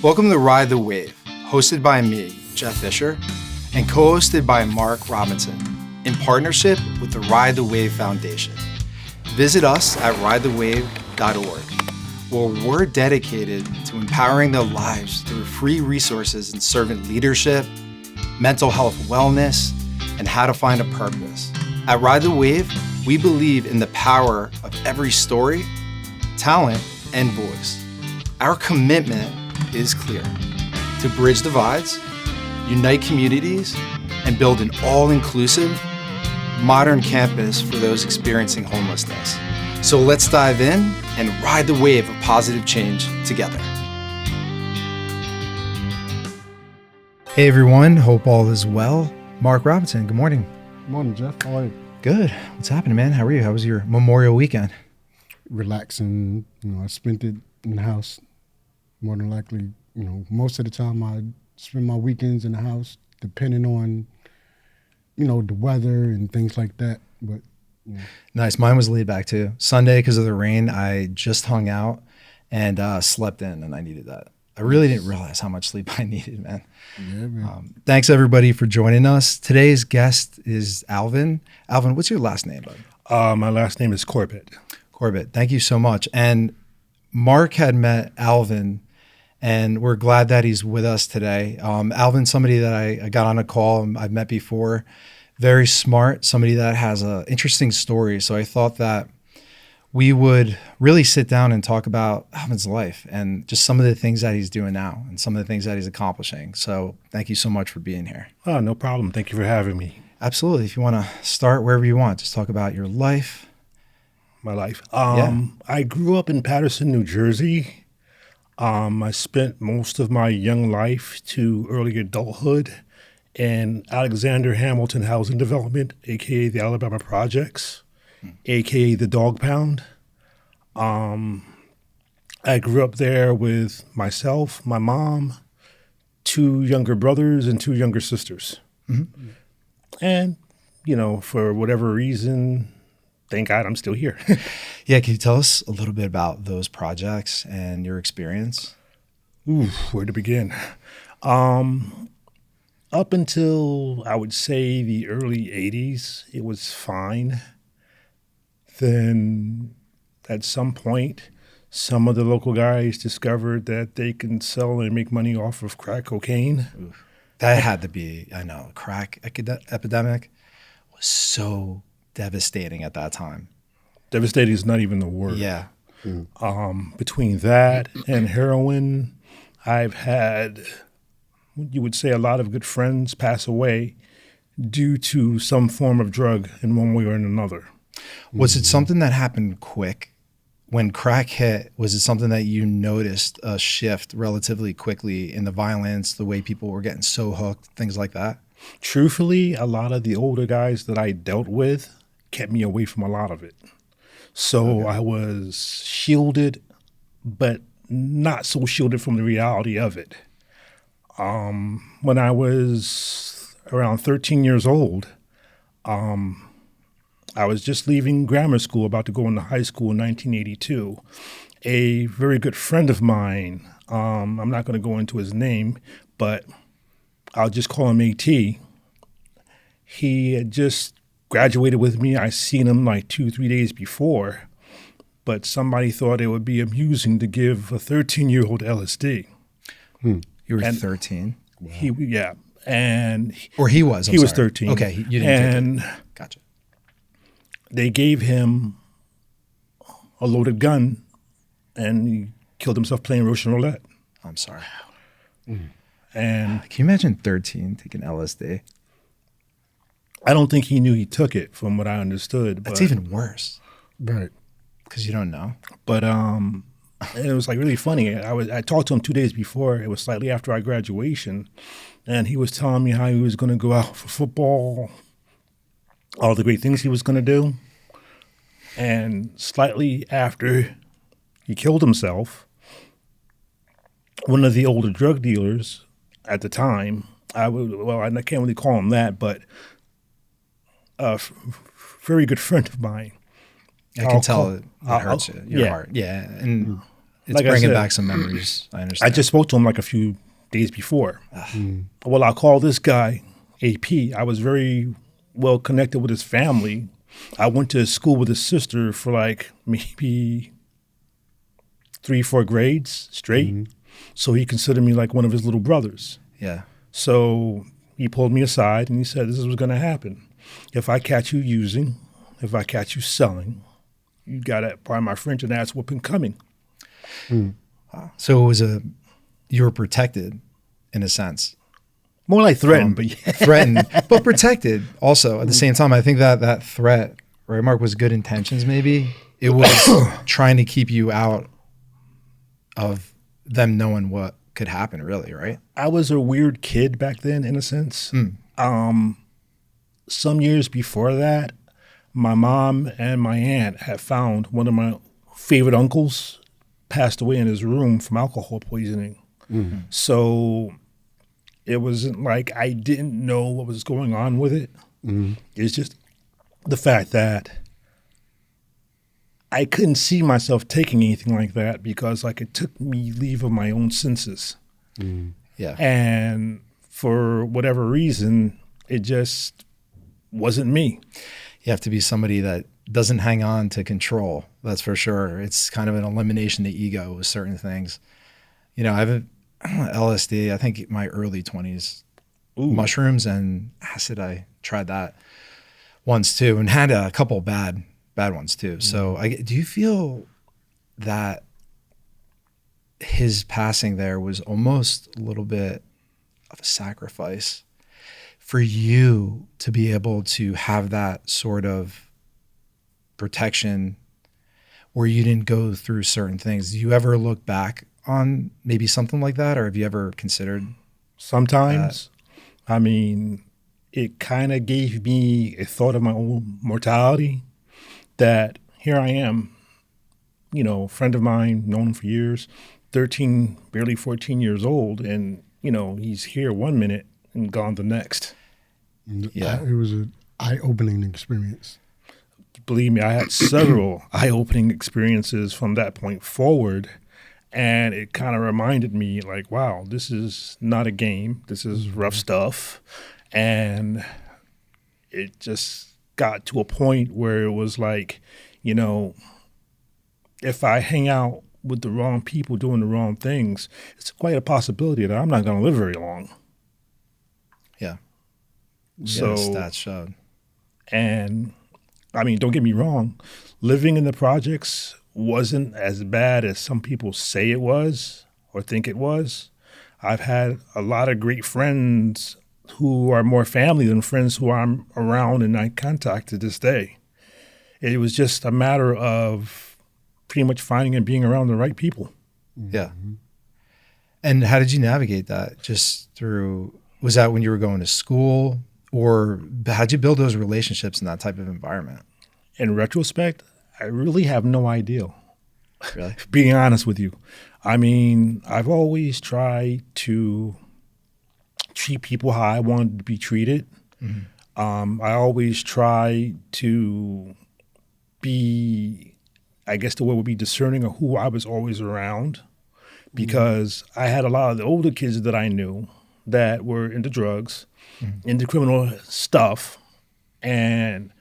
Welcome to Ride the Wave, hosted by me, Jeff Fisher, and co-hosted by Mark Robinson, in partnership with the Ride the Wave Foundation. Visit us at ridethewave.org, where we're dedicated to empowering their lives through free resources in servant leadership, mental health wellness, and how to find a purpose. At Ride the Wave, we believe in the power of every story, talent, and voice. Our commitment is clear: to bridge divides, unite communities, and build an all-inclusive, modern campus for those experiencing homelessness. So let's dive in and ride the wave of positive change together. Hey everyone, hope all is well. Mark Robinson, good morning. Good morning, Jeff. How are you? Good. What's happening, man? How are you? How was your Memorial weekend? Relaxing. I spent it in the house. More than likely, most of the time I spend my weekends in the house, depending on, the weather and things like that. But Nice. Mine was laid back too. Sunday, because of the rain, I just hung out and slept in, and I needed that. I really didn't realize how much sleep I needed, man. Yeah, man. Thanks everybody for joining us. Today's guest is Alvin. Alvin, what's your last name, bud? My last name is Corbett. Corbett. Thank you so much. And Mark had met Alvin, and we're glad that he's with us today. Alvin's somebody that I got on a call. I've met before. Very smart, somebody that has an interesting story. So I thought that we would really sit down and talk about Alvin's life and just some of the things that he's doing now and some of the things that he's accomplishing. So thank you so much for being here. Oh, no problem. Thank you for having me. Absolutely. If you want to start wherever you want, just talk about your life. My life. I grew up in Paterson, New Jersey. I spent most of my young life to early adulthood in Alexander Hamilton Housing Development, a.k.a. the Alabama Projects, a.k.a. the Dog Pound. I grew up there with myself, my mom, 2 younger brothers, and 2 younger sisters. Mm-hmm. And, for whatever reason, thank God I'm still here. Yeah, can you tell us a little bit about those projects and your experience? Where to begin? Up until, I would say, the early 80s, it was fine. Then, at some point, some of the local guys discovered that they can sell and make money off of crack cocaine. Oof. That had to be, I know, crack epidemic was so devastating at that time. Devastating is not even the word. Yeah. Between that and heroin, I've had, you would say, a lot of good friends pass away due to some form of drug in one way or another. Was it something that happened quick? When crack hit, was it something that you noticed a shift relatively quickly in the violence, the way people were getting so hooked, things like that? Truthfully, a lot of the older guys that I dealt with kept me away from a lot of it. So I was shielded, but not so shielded from the reality of it. When I was around 13 years old, I was just leaving grammar school, about to go into high school in 1982. A very good friend of mine, I'm not going to go into his name, but I'll just call him AT. He had just graduated with me. I seen him like 2-3 days before, but somebody thought it would be amusing to give a 13-year-old LSD. You were 13? Wow. He was. He was 13. Okay, you didn't take it. Gotcha. They gave him a loaded gun, and he killed himself playing Russian roulette. I'm sorry. And can you imagine 13 taking LSD? I don't think he knew he took it, from what I understood. That's even worse. Right. Because you don't know. But it was like really funny. I talked to him 2 days before. It was slightly after our graduation, and he was telling me how he was going to go out for football, all the great things he was going to do. And slightly after he killed himself, one of the older drug dealers at the time, I can't really call him that, but a very good friend of mine. I can tell it hurts your heart. Yeah. And it's like I bringing said, back some memories. I I understand. just spoke to him like a few days before. Well, I'll call this guy AP. I was very well connected with his family. I went to school with his sister for like maybe 3-4 grades straight. So he considered me like one of his little brothers. Yeah. So he pulled me aside and he said, this is what's going to happen. If I catch you using, if I catch you selling, you got to, pardon my French, an ass whooping coming. So it was you were protected in a sense. More like threatened, but yeah. Threatened, but protected also at the same time. I think that threat, right, Mark, was good intentions maybe. It was trying to keep you out of them knowing what could happen really, right? I was a weird kid back then in a sense. Some years before that, my mom and my aunt had found one of my favorite uncles passed away in his room from alcohol poisoning. So it wasn't like I didn't know what was going on with it. It's just the fact that I couldn't see myself taking anything like that because like it took me leave of my own senses. Yeah. And for whatever reason, it just wasn't me. You have to be somebody that doesn't hang on to control. That's for sure. It's kind of an elimination of ego with certain things. You know, I have LSD, I think my early 20s, mushrooms and acid. I tried that once too and had a couple bad ones too. So do you feel that his passing there was almost a little bit of a sacrifice for you to be able to have that sort of protection where you didn't go through certain things? Do you ever look back on maybe something like that, or have you ever considered? Sometimes, I mean, it kind of gave me a thought of my own mortality that here I am, you know, a friend of mine, known him for years, 13, barely 14 years old. And, you know, he's here one minute and gone the next. Yeah. It was an eye-opening experience. Believe me, I had several eye-opening experiences from that point forward. And it kind of reminded me like, wow, this is not a game. This is rough stuff. And it just got to a point where it was like, you know, if I hang out with the wrong people doing the wrong things, it's quite a possibility that I'm not going to live very long. Yeah. So, yeah, the stats showed. And I mean, don't get me wrong, living in the projects wasn't as bad as some people say it was or think it was. I've had a lot of great friends who are more family than friends who I'm around and I contact to this day. It was just a matter of pretty much finding and being around the right people. Yeah. And how did you navigate that? Just through, was that when you were going to school, or how'd you build those relationships in that type of environment? In retrospect, I really have no idea. Really? Being honest with you. I mean, I've always tried to treat people how I wanted to be treated. I always try to be, I guess the word would be discerning of who I was always around, because I had a lot of the older kids that I knew that were into drugs, into criminal stuff, and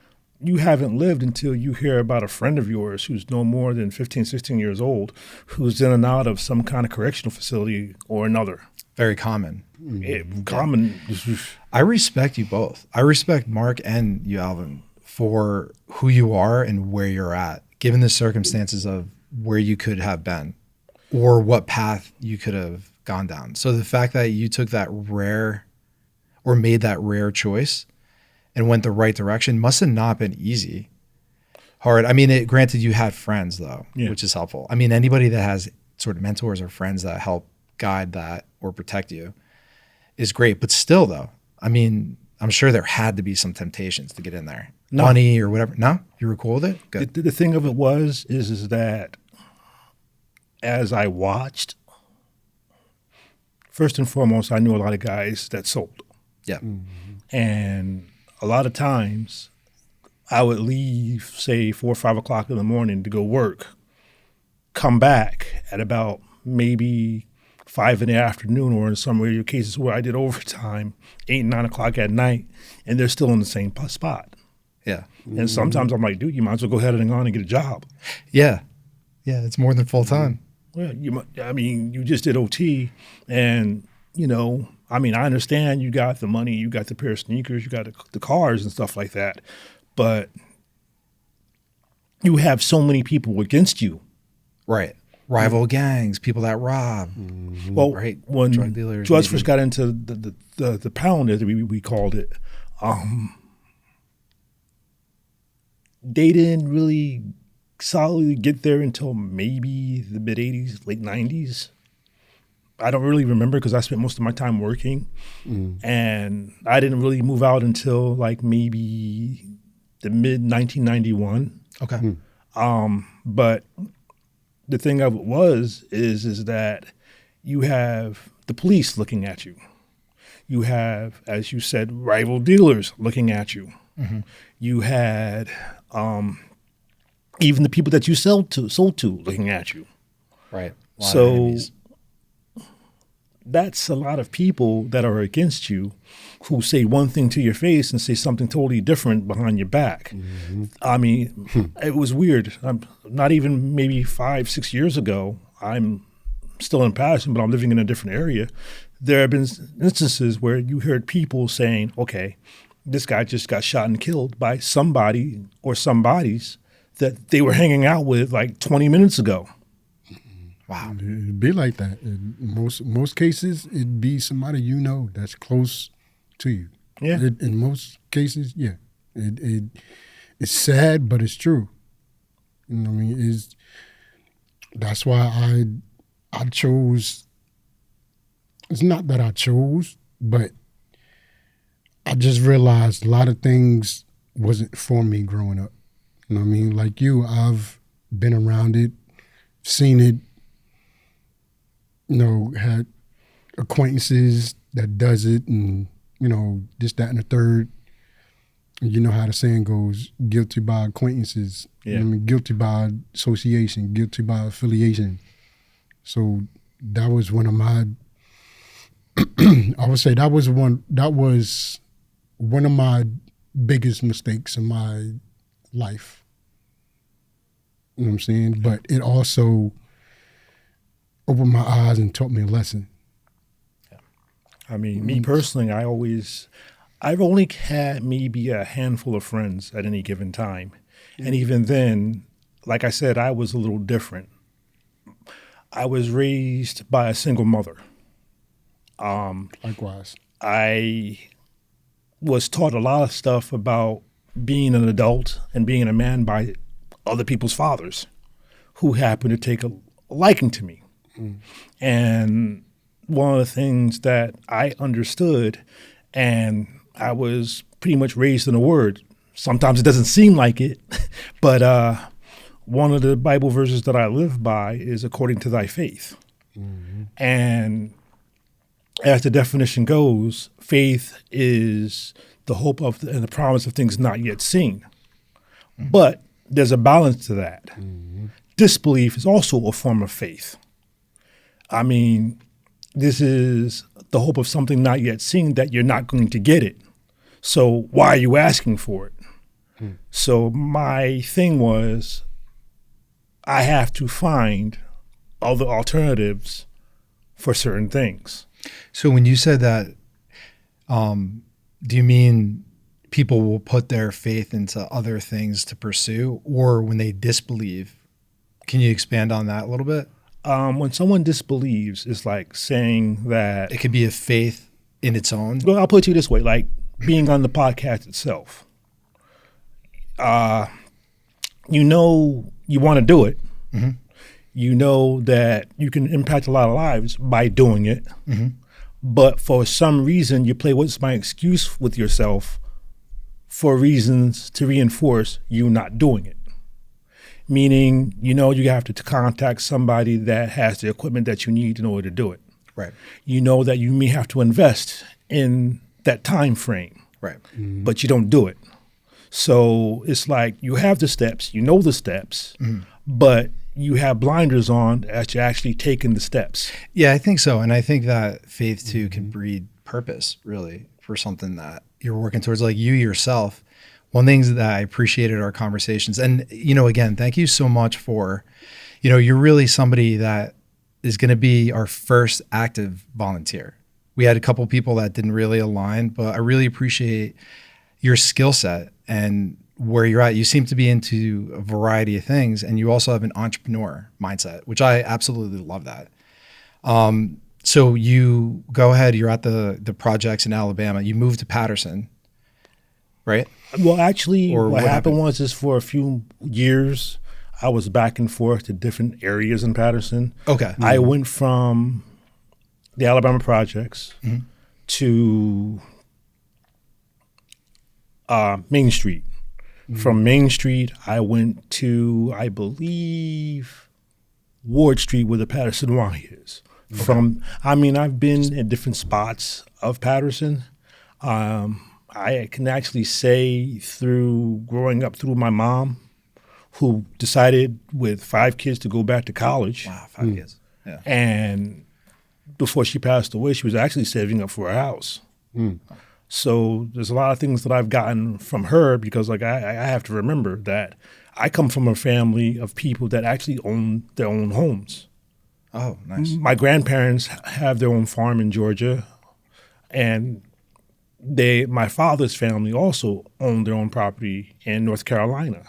you haven't lived until you hear about a friend of yours who's no more than 15, 16 years old, who's in and out of some kind of correctional facility or another. Very common. Common. I respect you both. I respect Mark and you, Alvin, for who you are and where you're at, given the circumstances of where you could have been or what path you could have gone down. So the fact that you took that rare or made that rare choice and went the right direction must have not been easy. Hard. I mean, granted, you had friends though, which is helpful. I mean, anybody that has sort of mentors or friends that help guide that or protect you is great. But still though, I mean, I'm sure there had to be some temptations to get in there. No. Money or whatever. No? You were cool with it? Good. The thing of it is that as I watched, first and foremost, I knew a lot of guys that sold. Yeah. And a lot of times I would leave, say, 4 or 5 o'clock in the morning to go work, come back at about maybe 5 in the afternoon, or in some rare cases where I did overtime, 8, 9 o'clock at night, and they're still in the same spot. Yeah. And sometimes I'm like, dude, you might as well go ahead and go on and get a job. Yeah. Yeah. It's more than full time. Well, you just did OT, and, I understand you got the money, you got the pair of sneakers, you got the cars and stuff like that, but you have so many people against you. Right. Rival gangs, people that rob. Well, right. When drug dealers, drugs first got into the pound, as we called it, they didn't really solidly get there until maybe the mid 80s, late 90s. I don't really remember because I spent most of my time working, and I didn't really move out until like maybe the mid 1991. Okay. But the thing of it is that you have the police looking at you. You have, as you said, rival dealers looking at you. You had even the people that you sold to looking at you. Right. So that's a lot of people that are against you, who say one thing to your face and say something totally different behind your back. It was weird. Not even maybe 5-6 years ago, I'm still in Paterson, but I'm living in a different area. There have been instances where you heard people saying, okay, this guy just got shot and killed by somebody or somebodies that they were hanging out with like 20 minutes ago. Wow. It'd be like that. In most cases, it'd be somebody that's close to you. Yeah. In most cases, yeah. It's sad, but it's true. That's why I chose. It's not that I chose, but I just realized a lot of things wasn't for me growing up. Like you, I've been around it, seen it. Had acquaintances that does it, and this, that, and the third. You know how the saying goes: guilty by acquaintances. Yeah. Guilty by association, guilty by affiliation. So that was one of my. I would say that was one of my biggest mistakes in my life. You know what I'm saying? But it also opened my eyes and taught me a lesson. Yeah. Me personally, I've only had maybe a handful of friends at any given time. And even then, like I said, I was a little different. I was raised by a single mother. Likewise. I was taught a lot of stuff about being an adult and being a man by other people's fathers who happened to take a liking to me. And one of the things that I understood, and I was pretty much raised in a word. Sometimes it doesn't seem like it, but one of the Bible verses that I live by is according to thy faith. And as the definition goes, faith is the hope of and the promise of things not yet seen. But there's a balance to that. Disbelief is also a form of faith. This is the hope of something not yet seen, that you're not going to get it. So why are you asking for it? So my thing was, I have to find other alternatives for certain things. So when you said that, do you mean people will put their faith into other things to pursue, or when they disbelieve? Can you expand on that a little bit? When someone disbelieves, it's like saying that it could be a faith in its own. Well, I'll put it to you this way, like being on the podcast itself. You want to do it. You know that you can impact a lot of lives by doing it. But for some reason, you play what's my excuse with yourself for reasons to reinforce you not doing it. Meaning, you have to contact somebody that has the equipment that you need in order to do it. Right. You know that you may have to invest in that time frame. Right. But you don't do it. So it's like you have the steps, the steps, but you have blinders on as you're actually taking the steps. Yeah, I think so. And I think that faith too can breed purpose really for something that you're working towards, like you yourself. One of the things that I appreciated our conversations, and, again, thank you so much for, you're really somebody that is going to be our first active volunteer. We had a couple people that didn't really align, but I really appreciate your skill set and where you're at. You seem to be into a variety of things, and you also have an entrepreneur mindset, which I absolutely love that. So you go ahead, you're at the projects in Alabama, you moved to Paterson, right? Well, actually, Or what what happened happened? was is for a few years, I was back and forth to different areas in Paterson. Okay. I went from the Alabama projects to Main Street. From Main Street, I went to, I believe, Ward Street, where the Paterson Y is. I've been in different spots of Paterson. I can actually say through growing up through my mom, who decided with 5 kids to go back to college. Wow, 5 kids. Yeah. And before she passed away, she was actually saving up for a house. So there's a lot of things that I've gotten from her because, like, I have to remember that I come from a family of people that actually own their own homes. Oh, nice. My grandparents have their own farm in Georgia, and my father's family also owned their own property in North Carolina.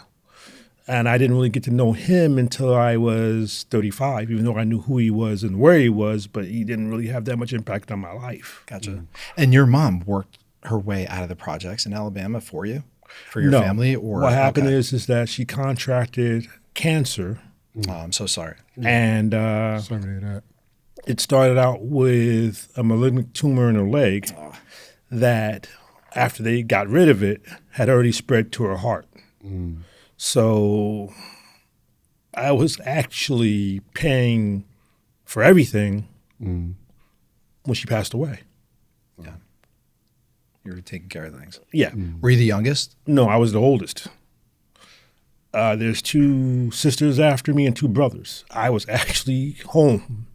And I didn't really get to know him until I was 35, even though I knew who he was and where he was, but he didn't really have that much impact on my life. Gotcha. And your mom worked her way out of the projects in Alabama for you, for your No. family? Or What happened okay. is that she contracted cancer, Oh, I'm so sorry. and Sorry to hear that. it started out with a malignant tumor in her leg that, after they got rid of it, had already spread to her heart. So I was actually paying for everything when she passed away. Yeah. You were taking care of things. Yeah. Were you the youngest? No, I was the oldest. There's 2 sisters after me and 2 brothers. I was actually home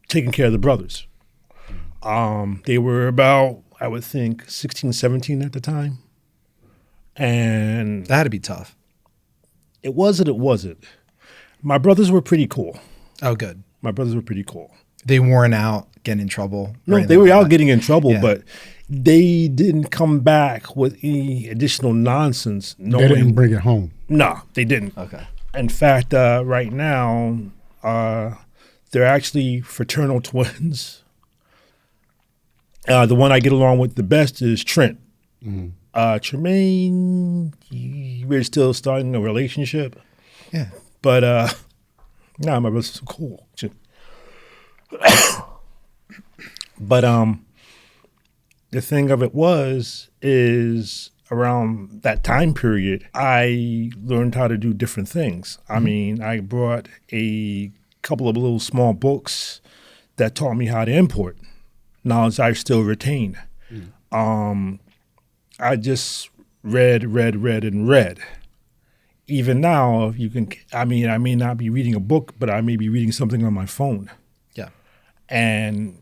taking care of the brothers. They were about, I would think, 16, 17 at the time. And That had to be tough. it wasn't. My brothers were pretty cool. Oh, good. My brothers were pretty cool. They weren't out getting in trouble? No, or they anything were like out that? getting in trouble, Yeah. but they didn't come back with any additional nonsense. They didn't bring it home. No, they didn't. Okay. In fact, right now, they're actually fraternal twins. The one I get along with the best is Trent. Tremaine, we're still starting a relationship. Yeah. But my brother's cool. But the thing of it is around that time period, I learned how to do different things. I mean, I brought a couple of little small books that taught me how to import, knowledge I still retain. I just read. Even now, I may not be reading a book, but I may be reading something on my phone. Yeah. And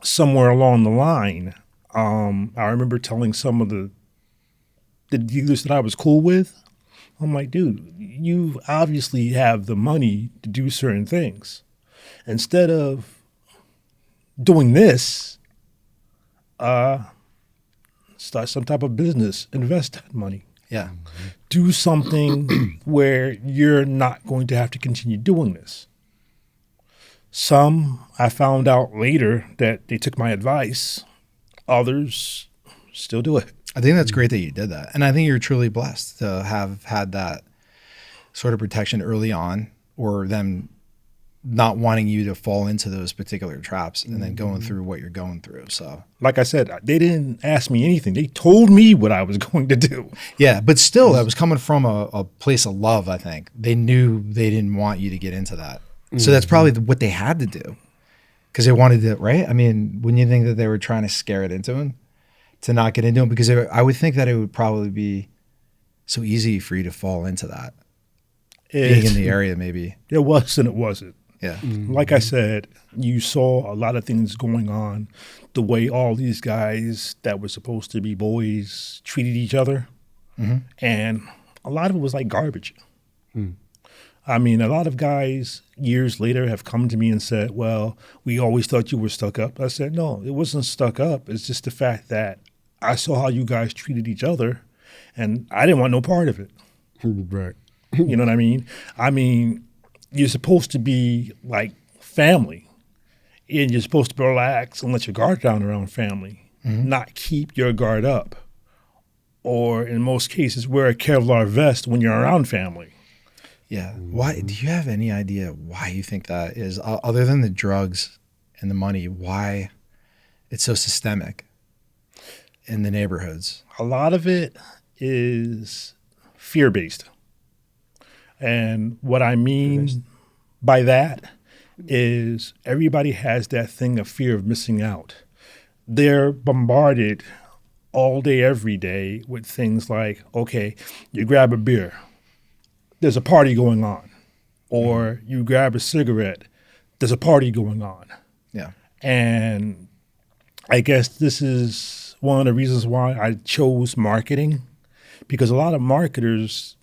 somewhere along the line, I remember telling some of the dealers that I was cool with, I'm like, dude, you obviously have the money to do certain things. Instead of doing this, start some type of business, invest that money. Yeah. Do something where you're not going to have to continue doing this. Some, I found out later that they took my advice. Others still do it. I think that's great that you did that. And I think you're truly blessed to have had that sort of protection early on, or them not wanting you to fall into those particular traps and then going through what you're going through. So, Like I said, they didn't ask me anything. They told me what I was going to do. yeah, but still, that was coming from a place of love, I think. They knew they didn't want you to get into that. So that's probably what they had to do, because they wanted to, right? I mean, wouldn't you think that they were trying to scare it into him to not get into him? Because I would think that it would probably be so easy for you to fall into that. being in the area, maybe. It was and it wasn't. Yeah. Like I said, you saw a lot of things going on, the way all these guys that were supposed to be boys treated each other. And a lot of it was like garbage. I mean, a lot of guys years later have come to me and said, well, we always thought you were stuck up. I said, no, it wasn't stuck up. It's just the fact that I saw how you guys treated each other and I didn't want no part of it. Right. You know what I mean? I mean, you're supposed to be like family, and you're supposed to relax and let your guard down around family, not keep your guard up, or in most cases, wear a Kevlar vest when you're around family. Yeah. Why? Do you have any idea why you think that is, other than the drugs and the money, why it's so systemic in the neighborhoods? A lot of it is fear-based. And what I mean by that is everybody has that thing of fear of missing out. They're bombarded all day, every day with things like, okay, you grab a beer, there's a party going on. Or you grab a cigarette, there's a party going on. Yeah. And I guess this is one of the reasons why I chose marketing, because a lot of marketers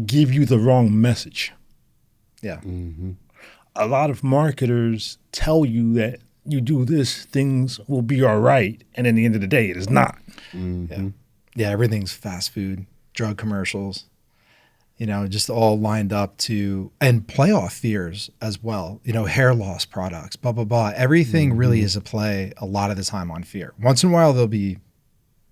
give you the wrong message. Yeah. A lot of marketers tell you that you do this, things will be all right. And at the end of the day, it is not. Yeah. Yeah. Everything's fast food, drug commercials, you know, just all lined up to, and playoff fears as well, you know, hair loss products, blah, blah, blah. Everything really is a play a lot of the time on fear. Once in a while, there'll be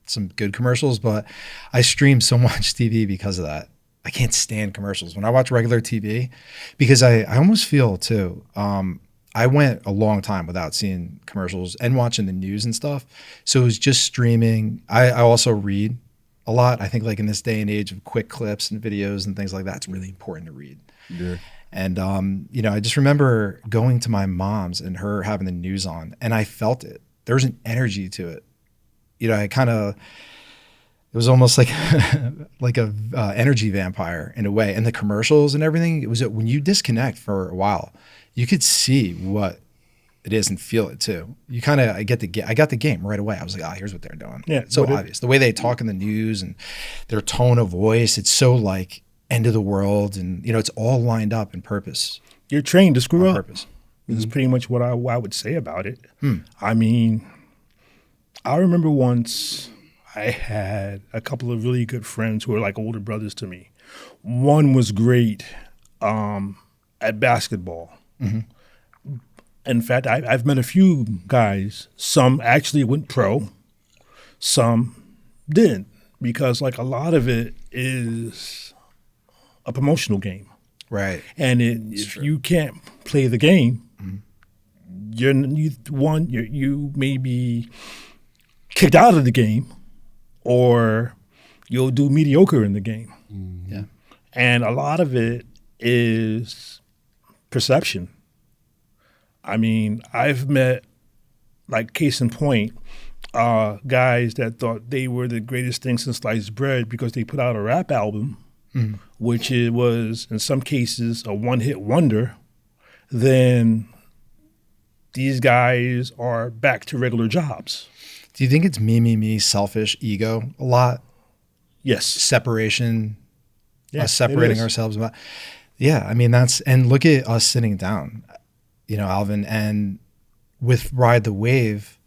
some good commercials, but I stream so much TV because of that. I can't stand commercials when I watch regular TV, because I almost feel too, I went a long time without seeing commercials and watching the news and stuff. So it was just streaming. I also read a lot. I think like in this day and age of quick clips and videos and things like that, it's really important to read. Yeah. And, you know, I just remember going to my mom's and her having the news on, and I felt it. There was an energy to it. You know, it was almost like like a energy vampire in a way. And the commercials and everything, it was when you disconnect for a while, you could see what it is and feel it too. You kind of, I got the game right away. I was like, here's what they're doing. Yeah, so obvious. The way they talk in the news and their tone of voice, it's so like end of the world, and you know, it's all lined up in purpose. You're trained to screw up. Purpose. This is pretty much what I would say about it. I mean, I remember once I had a couple of really good friends who were like older brothers to me. One was great at basketball. In fact, I've met a few guys. Some actually went pro. Some didn't, because like a lot of it is a promotional game. Right. And if you can't play the game, you may be kicked out of the game, or you'll do mediocre in the game. Yeah. And a lot of it is perception. I mean, I've met, like case in point, guys that thought they were the greatest thing since sliced bread because they put out a rap album, which it was in some cases a one-hit wonder. Then these guys are back to regular jobs. Do you think it's me, selfish, ego a lot? Yes. Separation, Yeah, us separating ourselves. Yeah, I mean, and look at us sitting down, you know, Alvin, and with Ride the Wave,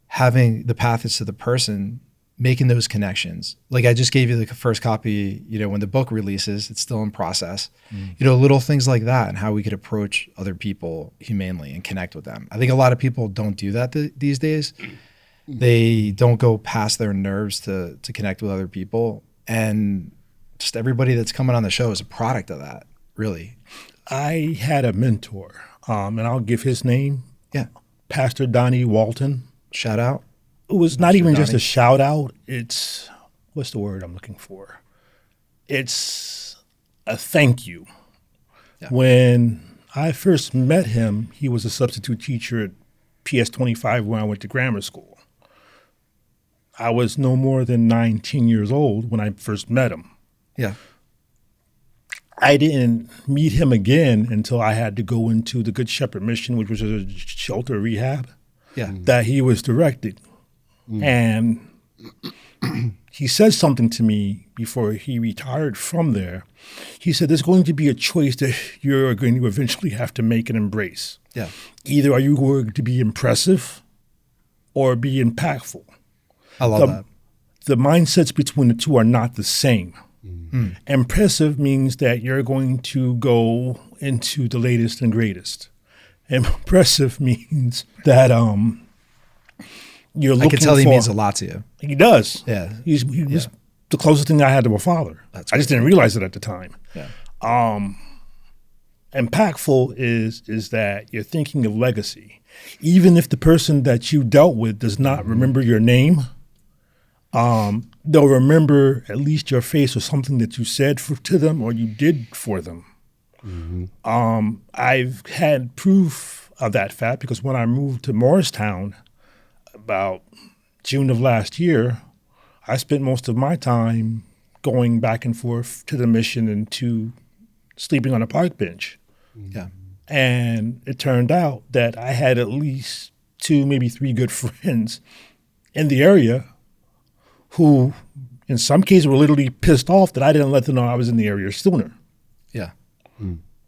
having the path is to the person, making those connections. Like I just gave you the first copy, you know, when the book releases, it's still in process. You know, little things like that, and how we could approach other people humanely and connect with them. I think a lot of people don't do that these days. They don't go past their nerves to connect with other people. And just everybody that's coming on the show is a product of that, really. I had a mentor, and I'll give his name. Yeah. Pastor Donnie Walton. Shout out. It was not even just Donnie. a shout out. It's, what's the word I'm looking for? It's a thank you. Yeah. When I first met him, he was a substitute teacher at PS25 where I went to grammar school. I was no more than 19 years old when I first met him. Yeah. I didn't meet him again until I had to go into the Good Shepherd mission, which was a shelter rehab that he was directing. And he said something to me before he retired from there. He said, there's going to be a choice that you're going to eventually have to make and embrace. Yeah. Either are you going to be impressive or be impactful. I love that. The mindsets between the two are not the same. Impressive means that you're going to go into the latest and greatest. Impressive means that you're looking for. I can tell he means a lot to you. He does. Yeah. He was the closest thing I had to a father. I just didn't realize it at the time. Yeah. Impactful is that you're thinking of legacy. Even if the person that you dealt with does not remember your name, they'll remember at least your face or something that you said to them or you did for them. I've had proof of that fact because when I moved to Morristown about June of last year, I spent most of my time going back and forth to the mission and to sleeping on a park bench. Yeah. And it turned out that I had at least 2, maybe 3 good friends in the area who, in some cases, were literally pissed off that I didn't let them know I was in the area sooner. Yeah.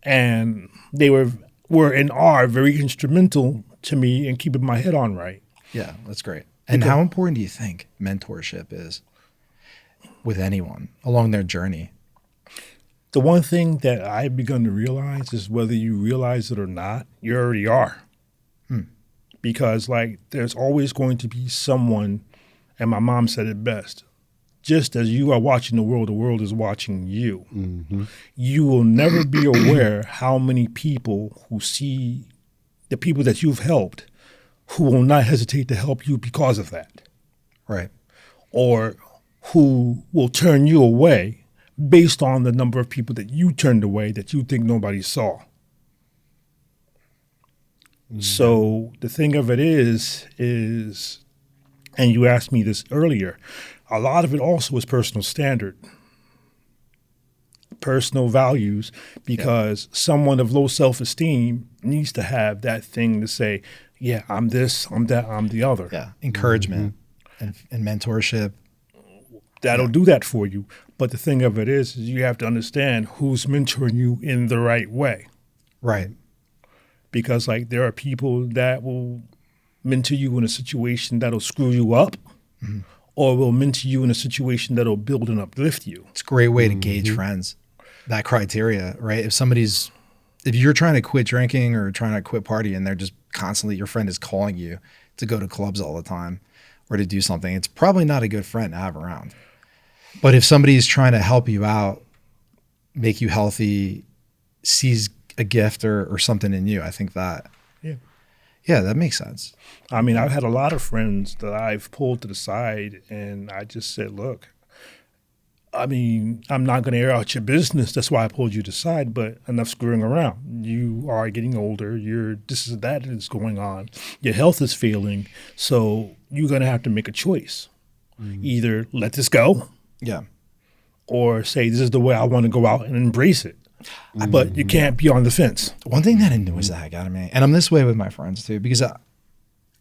And they were and are very instrumental to me in keeping my head on right. Yeah, that's great. And how important do you think mentorship is with anyone along their journey? The one thing that I've begun to realize is whether you realize it or not, you already are. Because, like, there's always going to be someone, and my mom said it best, just as you are watching the world is watching you. You will never be aware how many people who see the people that you've helped who will not hesitate to help you because of that. Right. Or who will turn you away based on the number of people that you turned away that you think nobody saw. So the thing of it is, and you asked me this earlier, a lot of it also is personal standard, personal values, because someone of low self-esteem needs to have that thing to say, yeah, I'm this, I'm that, I'm the other. Yeah. Encouragement and mentorship. That'll do that for you. But the thing of it is you have to understand who's mentoring you in the right way. Right. Because, like, there are people that will mentor you in a situation that'll screw you up, or will mentor you in a situation that'll build and uplift you. It's a great way to gauge friends, that criteria, right? If you're trying to quit drinking or trying to quit partying, they're just constantly, your friend is calling you to go to clubs all the time or to do something, it's probably not a good friend to have around. But if somebody's trying to help you out, make you healthy, sees a gift or something in you, I think that, yeah, that makes sense. I mean, I've had a lot of friends that I've pulled to the side and I just said, look, I mean, I'm not going to air out your business. That's why I pulled you to the side, but enough screwing around. You are getting older. That is going on. Your health is failing. So you're going to have to make a choice. Either let this go. Yeah. Or say, this is the way I want to go out and embrace it. But you can't be on the fence. One thing that annoys the heck out of me, and I'm this way with my friends too, because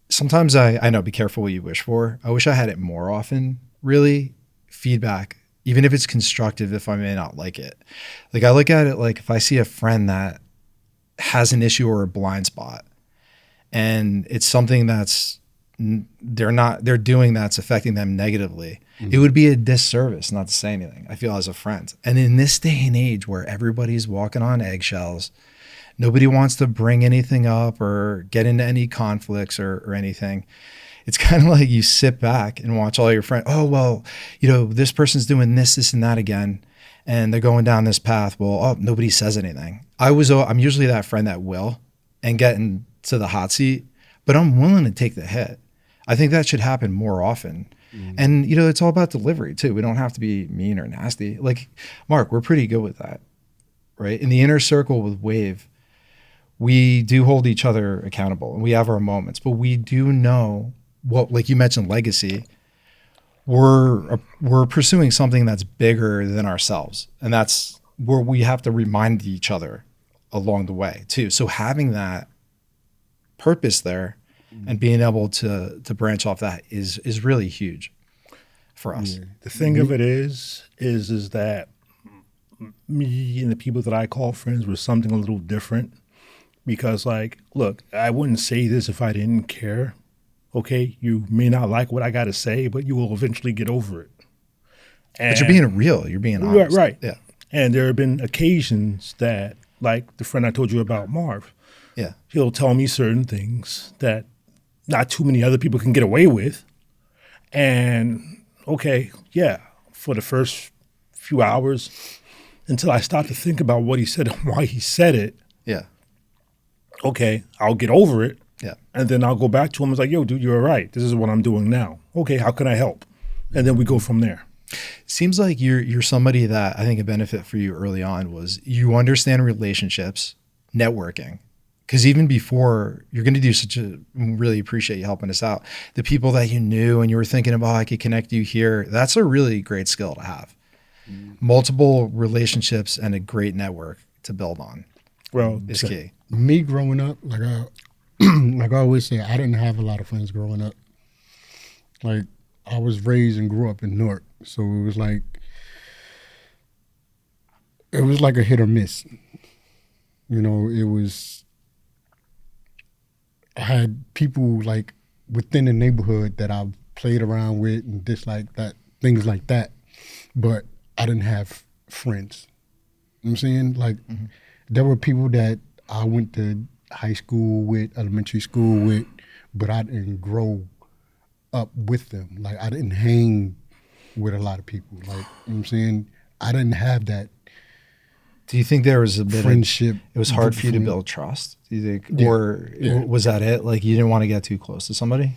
sometimes I know, be careful what you wish for. I wish I had it more often, really, feedback, even if it's constructive, if I may not like it. Like, I look at it like if I see a friend that has an issue or a blind spot, and it's something they're doing that's affecting them negatively, it would be a disservice not to say anything, I feel, as a friend. And in this day and age where everybody's walking on eggshells, nobody wants to bring anything up or get into any conflicts or anything. It's kind of like you sit back and watch all your friends. Oh, well, this person's doing this and that again, and they're going down this path. Well, nobody says anything. I'm usually that friend that will and get into the hot seat, but I'm willing to take the hit. I think that should happen more often. And, it's all about delivery too. We don't have to be mean or nasty. Like, Mark, we're pretty good with that, right? In the inner circle with Wave, we do hold each other accountable and we have our moments, but we do know what, like you mentioned, legacy. We're pursuing something that's bigger than ourselves. And that's where we have to remind each other along the way too. So having that purpose there and being able to branch off that is really huge for us. Yeah. The thing of it is that me and the people that I call friends were something a little different because, like, look, I wouldn't say this if I didn't care. Okay, you may not like what I got to say, but you will eventually get over it. But you're being real. You're being honest. Right. Yeah. And there have been occasions that, like the friend I told you about, Marv, Yeah. he'll tell me certain things that not too many other people can get away with. And okay, yeah, for the first few hours until I start to think about what he said and why he said it, Yeah. okay, I'll get over it. Yeah. And then I'll go back to him and it's like, yo, dude, you're right. This is what I'm doing now. Okay, how can I help? And then we go from there. Seems like you're somebody that I think a benefit for you early on was you understand relationships, networking. Because even before you're going to do really appreciate you helping us out. The people that you knew and you were thinking about, I could connect you here. That's a really great skill to have. Multiple relationships and a great network to build on. Well, is key. Me growing up, like like I always say, I didn't have a lot of friends growing up. Like I was raised and grew up in Newark, so it was like a hit or miss. You know, I had people like within the neighborhood that I played around with and things like that, but I didn't have friends. You know what I'm saying? Like there were people that I went to high school with, elementary school with, but I didn't grow up with them. Like I didn't hang with a lot of people. Like, you know what I'm saying? I didn't have that. Do you think there was a bit friendship? It was hard for you to build trust? Do you think, Yeah. or was that it? Like you didn't want to get too close to somebody?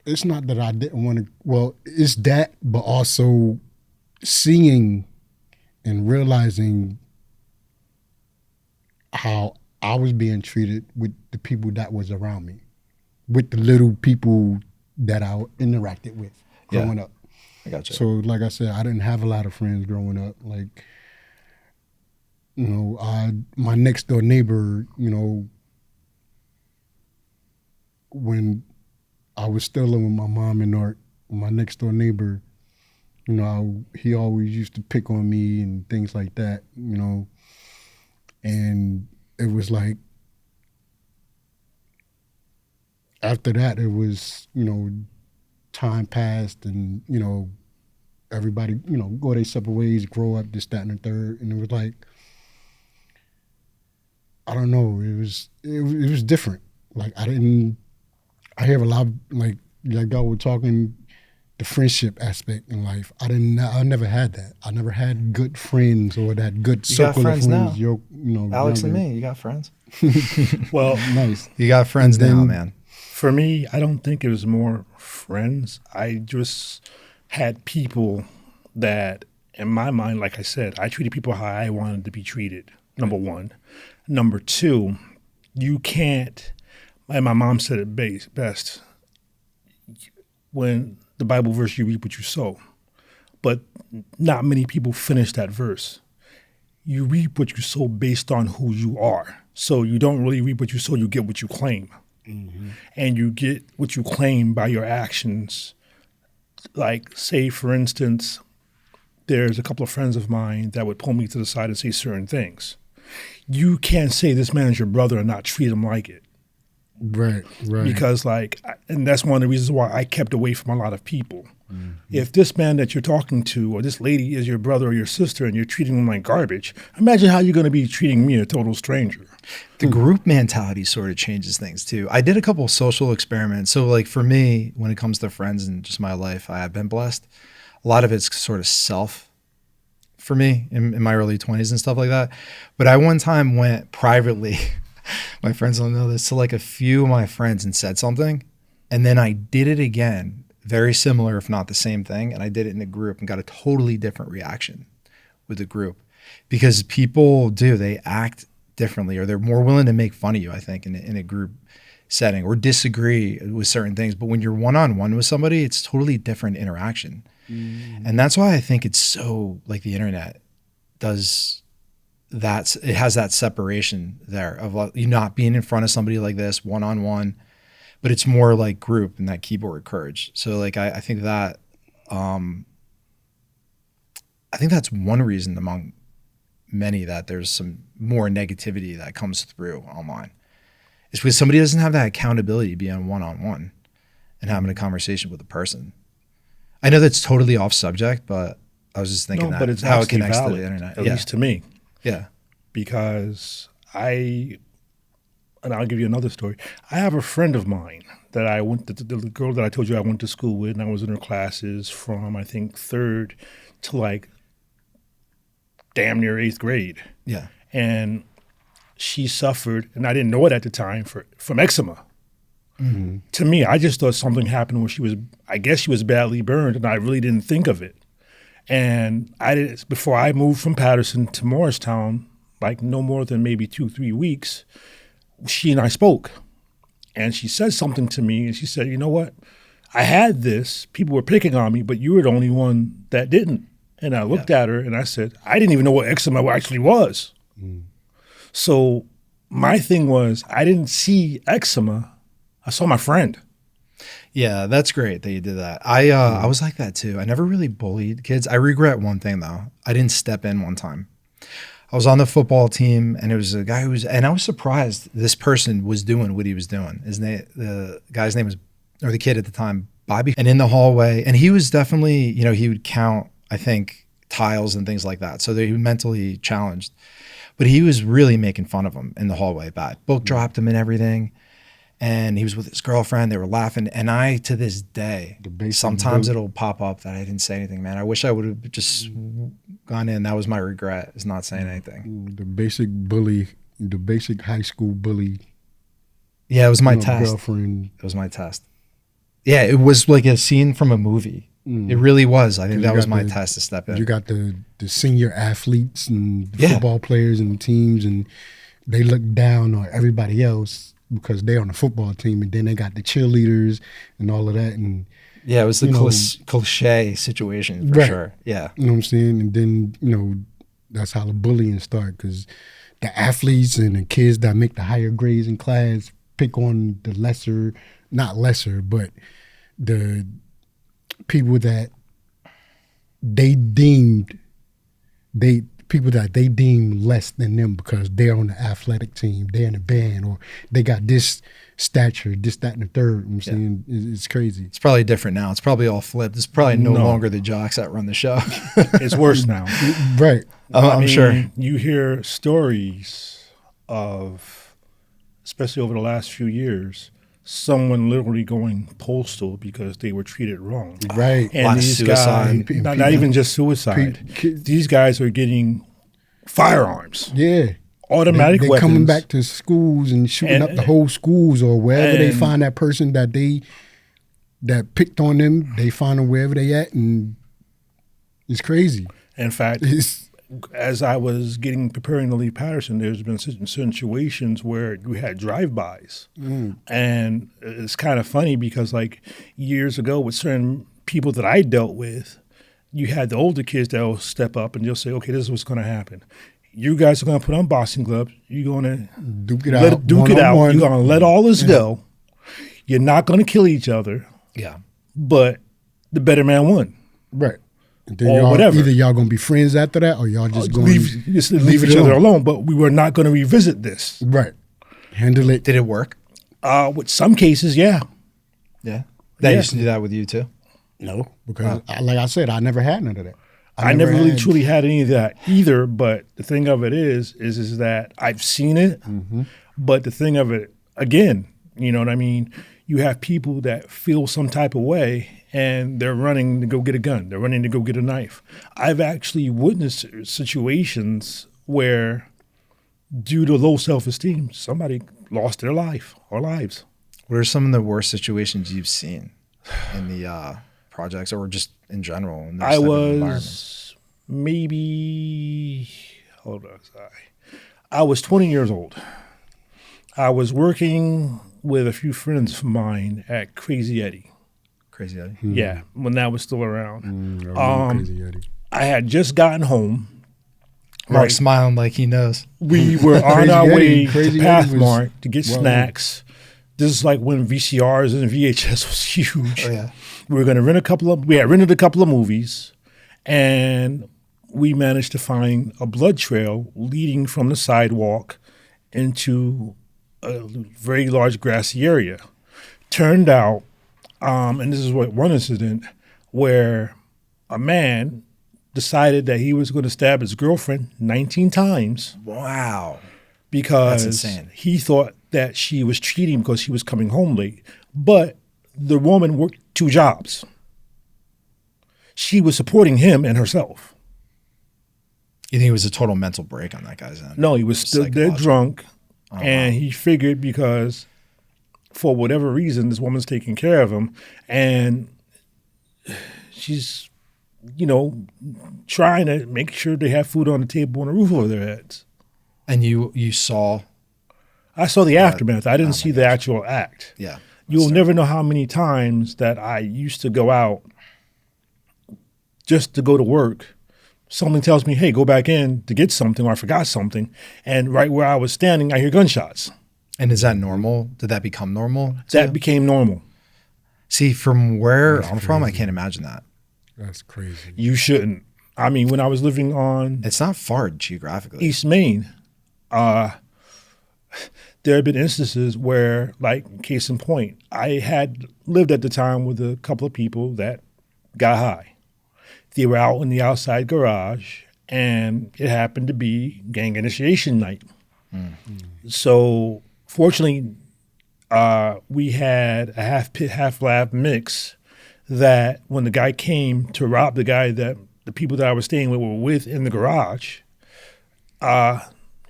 It's not that I didn't want to. Well, it's that, but also seeing and realizing how I was being treated with the people that was around me, with the little people that I interacted with growing up. I gotcha. So, like I said, I didn't have a lot of friends growing up. Like, you know, my next door neighbor, you know, when I was still living with my mom in Newark, my next door neighbor, you know, he always used to pick on me and things like that, you know, and it was like, after that, it was, you know, time passed and, you know, everybody, you know, go their separate ways, grow up, this, that, and the third. And it was like, I don't know, it was different. Like I hear a lot of, like y'all were talking, the friendship aspect in life. I never had that. I never had good friends or that good circle of friends. Now. You know, Alex and me, you got friends. Well, nice. You got friends now, man. For me, I don't think it was more friends. I just had people that, in my mind, like I said, I treated people how I wanted to be treated, number one. Number two, you can't, and my mom said it best, when the Bible verse, you reap what you sow. But not many people finish that verse. You reap what you sow based on who you are. So you don't really reap what you sow, you get what you claim. Mm-hmm. And you get what you claim by your actions. Like, say, for instance, there's a couple of friends of mine that would pull me to the side and say certain things. You can't say this man is your brother and not treat him like it. Right. Because, like, and that's one of the reasons why I kept away from a lot of people. Mm-hmm. If this man that you're talking to or this lady is your brother or your sister and you're treating them like garbage, imagine how you're going to be treating me, a total stranger. The group mentality sort of changes things too. I did a couple of social experiments. So like for me, when it comes to friends and just my life, I have been blessed. A lot of it's sort of self for me in my early 20s and stuff like that. But I one time went privately, my friends don't know this, to like a few of my friends and said something. And then I did it again, very similar, if not the same thing. And I did it in a group and got a totally different reaction with the group. Because people they act differently, or they're more willing to make fun of you, I think, in a group setting, or disagree with certain things. But when you're one-on-one with somebody, it's totally different interaction. Mm. And that's why I think it's so, like, the internet does it has that separation there of you not being in front of somebody like this one-on-one, but it's more like group and that keyboard courage. So like I think that I think that's one reason among many that there's some more negativity that comes through online. It's because somebody doesn't have that accountability to be on one-on-one and having a conversation with a person. I know that's totally off subject, but I was just thinking but it's how it absolutely connects valid, to the internet. at least to me. Yeah. Because and I'll give you another story. I have a friend of mine that I went to, the girl that I told you I went to school with, and I was in her classes from, I think, 3rd to like damn near 8th grade. Yeah. And she suffered, and I didn't know it at the time, from eczema. Mm-hmm. To me, I just thought something happened where I guess she was badly burned, and I really didn't think of it. And before I moved from Paterson to Morristown, like no more than maybe 2-3 weeks, she and I spoke. And she said something to me, and she said, you know what? I had this, people were picking on me, but you were the only one that didn't. And I looked at her and I said, I didn't even know what eczema actually was. Mm. So my thing was, I didn't see eczema, I saw my friend. Yeah, that's great that you did that. I was like that too. I never really bullied kids. I regret one thing though. I didn't step in one time. I was on the football team, and it was a guy and I was surprised this person was doing what he was doing. The guy's name was, or the kid at the time, Bobby. And in the hallway, and he was definitely, he would count, I think, tiles and things like that. So he was mentally challenged. But he was really making fun of him in the hallway bad. Book dropped him and everything. And he was with his girlfriend. They were laughing. And I, to this day, sometimes it'll pop up that I didn't say anything, man. I wish I would have just gone in. That was my regret, is not saying anything. The basic bully, the basic high school bully. Yeah, it was my test. Girlfriend. It was my test. Yeah, it was like a scene from a movie. It really was. I think that was my test to step in. You got the senior athletes and football players and teams, and they look down on everybody else because they're on the football team, and then they got the cheerleaders and all of that. And yeah, it was the cliche situation for sure. Yeah. You know what I'm saying? And then, that's how the bullying started, because the athletes and the kids that make the higher grades in class pick on the not lesser, but the people that they deemed less than them because they're on the athletic team, they're in a band, or they got this stature, this, that, and the third. You know what I'm saying? It's crazy. It's probably different now. It's probably all flipped. It's probably no longer the jocks that run the show. It's worse now. Right. I'm sure. You hear stories of, especially over the last few years, someone literally going postal because they were treated wrong. Right. And a lot of these suicide. guys, not even just suicide. These guys are getting firearms. Yeah. Automatic weapons. They're coming back to schools and shooting up the whole schools, or wherever they find that person that picked on them, they find them wherever they at, and it's crazy. In fact, as I was preparing to leave Paterson, there's been certain situations where you had drive-bys. And it's kind of funny because like years ago with certain people that I dealt with, you had the older kids that will step up and just say, okay, this is what's going to happen. You guys are going to put on boxing gloves. You're going to duke it out. You're going to let all this go. You're not going to kill each other. Yeah. But the better man won. Right. And then or whatever. Either y'all going to be friends after that, or y'all just going to leave each other alone. But we were not going to revisit this. Right. Handle it. Did it work? With some cases, yeah. Yeah. They used to do that with you too? No, because like I said, I never had none of that. I never really truly had any of that either. But the thing of it is that I've seen it. Mm-hmm. But the thing of it, again, you know what I mean? You have people that feel some type of way and they're running to go get a gun. They're running to go get a knife. I've actually witnessed situations where, due to low self-esteem, somebody lost their life or lives. What are some of the worst situations you've seen in the projects, or just in general? In I was maybe, hold on, I was 20 years old. I was working with a few friends of mine at Crazy Eddie. Crazy Eddie? Yeah, when that was still around. Crazy Eddie. I had just gotten home, Mark's smiling like he knows. We were on our way to Crazy Eddie Pathmark to get well snacks. This is like when VCRs and VHS was huge. Oh, yeah. We were going to rented a couple of movies, and we managed to find a blood trail leading from the sidewalk into a very large grassy area. Turned out, and this is what one incident, where a man decided that he was going to stab his girlfriend 19 times. Wow. Because That's insane. he thought that she was cheating because she was coming home late. But the woman worked 2 jobs. She was supporting him and herself. You think it was a total mental break on that guy's end? No, he was still dead Psychological. drunk. Oh, And wow. he figured because for whatever reason, this woman's taking care of him. And she's, trying to make sure they have food on the table and a roof over their heads. And you saw, I saw the aftermath. I didn't see the actual act. yeah. You'll never know how many times that I used to go out just to go to work. Someone tells me, hey, go back in to get something, or I forgot something. And right where I was standing, I hear gunshots. And is that normal? Did that become normal? That became normal. See, from where I'm from, I can't imagine that. That's crazy. You shouldn't. I mean, when I was living on It's not far geographically. East Main, there have been instances where, like, case in point, I had lived at the time with a couple of people that got high. They were out in the outside garage, and it happened to be gang initiation night. So, fortunately, we had a half pit, half lab mix that when the guy came to rob the people that I was staying with were with in the garage,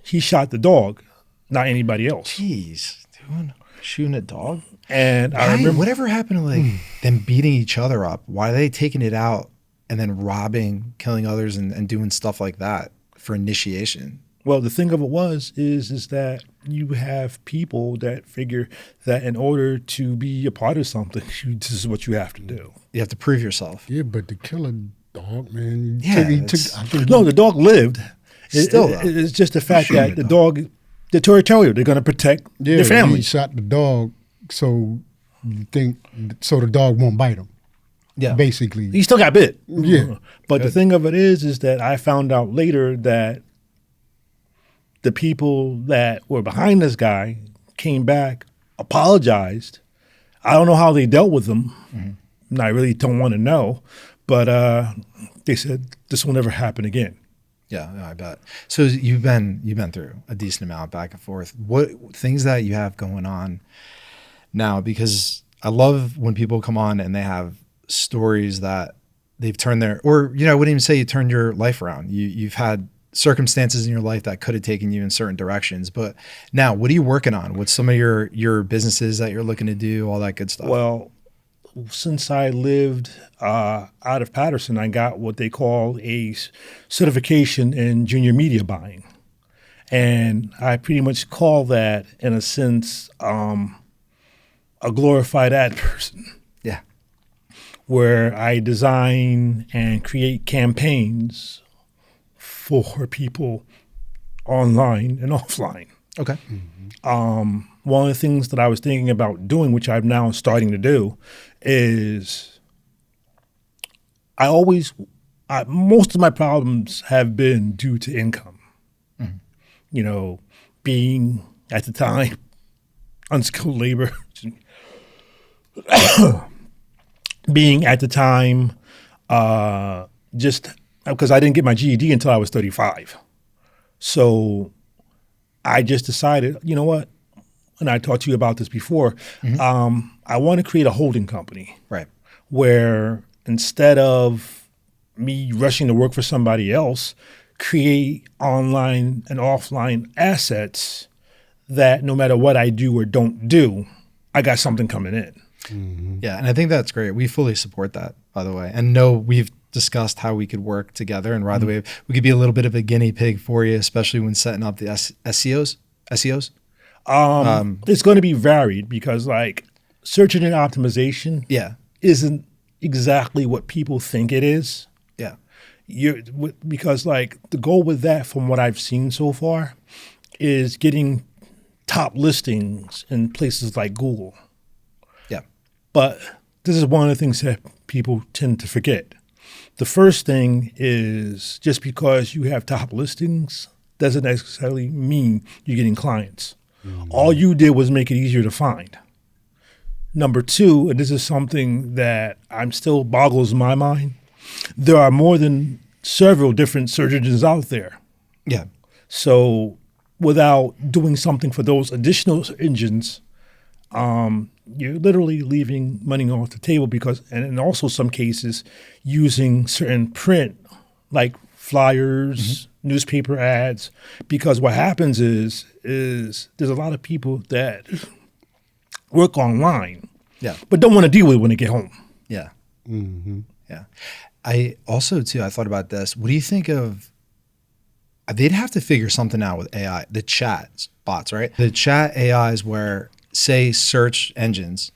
he shot the dog, not anybody else. Jeez, shooting a dog? And I remember Whatever happened to like them beating each other up? Why are they taking it out and then robbing, killing others, and doing stuff like that for initiation? Well, the thing of it is that you have people that figure that in order to be a part of something, this is what you have to do. You have to prove yourself. Yeah, but to kill a dog, man. Yeah, I think No, the dog lived. Still, though. It's just the fact that the dog, they're territorial. They're going to protect their family. He shot the dog, so the dog won't bite him. Yeah. Basically. He still got bit. Yeah. But the thing of it is that I found out later that the people that were behind this guy came back, apologized. I don't know how they dealt with him. And I really don't want to know. But they said this will never happen again. Yeah, I bet. So you've been through a decent amount back and forth. What things that you have going on now? Because I love when people come on and they have stories that they've turned I wouldn't even say you turned your life around. You've had circumstances in your life that could have taken you in certain directions. But now, what are you working on? What's some of your businesses that you're looking to do? All that good stuff. Well, since I lived out of Paterson, I got what they call a certification in junior media buying. And I pretty much call that, in a sense, a glorified ad person, yeah. where I design and create campaigns for people online and offline. Okay. One of the things that I was thinking about doing, which I'm now starting to do, is most of my problems have been due to income. Being at the time unskilled labor, being at the time just because I didn't get my GED until I was 35. So I just decided, you know what? And I talked to you about this before. I want to create a holding company. Right. Where instead of me rushing to work for somebody else, create online and offline assets that no matter what I do or don't do, I got something coming in. Yeah, and I think that's great. We fully support that, by the way. And we've discussed how we could work together and ride the wave. We could be a little bit of a guinea pig for you, especially when setting up the SEOs. It's going to be varied because, like, search engine optimization Yeah. isn't exactly what people think it is. Yeah. Because like the goal with that, from what I've seen so far, is getting top listings in places like Google. Yeah. But this is one of the things that people tend to forget. The first thing is, just because you have top listings doesn't necessarily mean you're getting clients. All you did was make it easier to find. Number two, and this is something that still boggles my mind, there are more than several different search engines out there. Yeah. So without doing something for those additional engines, you're literally leaving money off the table, and in also some cases, using certain print, like flyers, newspaper ads, because what happens is there's a lot of people that work online, but don't want to deal with it when they get home. Yeah. Yeah. I also, too, I thought about this. What do you think of, they'd have to figure something out with AI, the chat bots, right? The chat AIs where, say, search engines,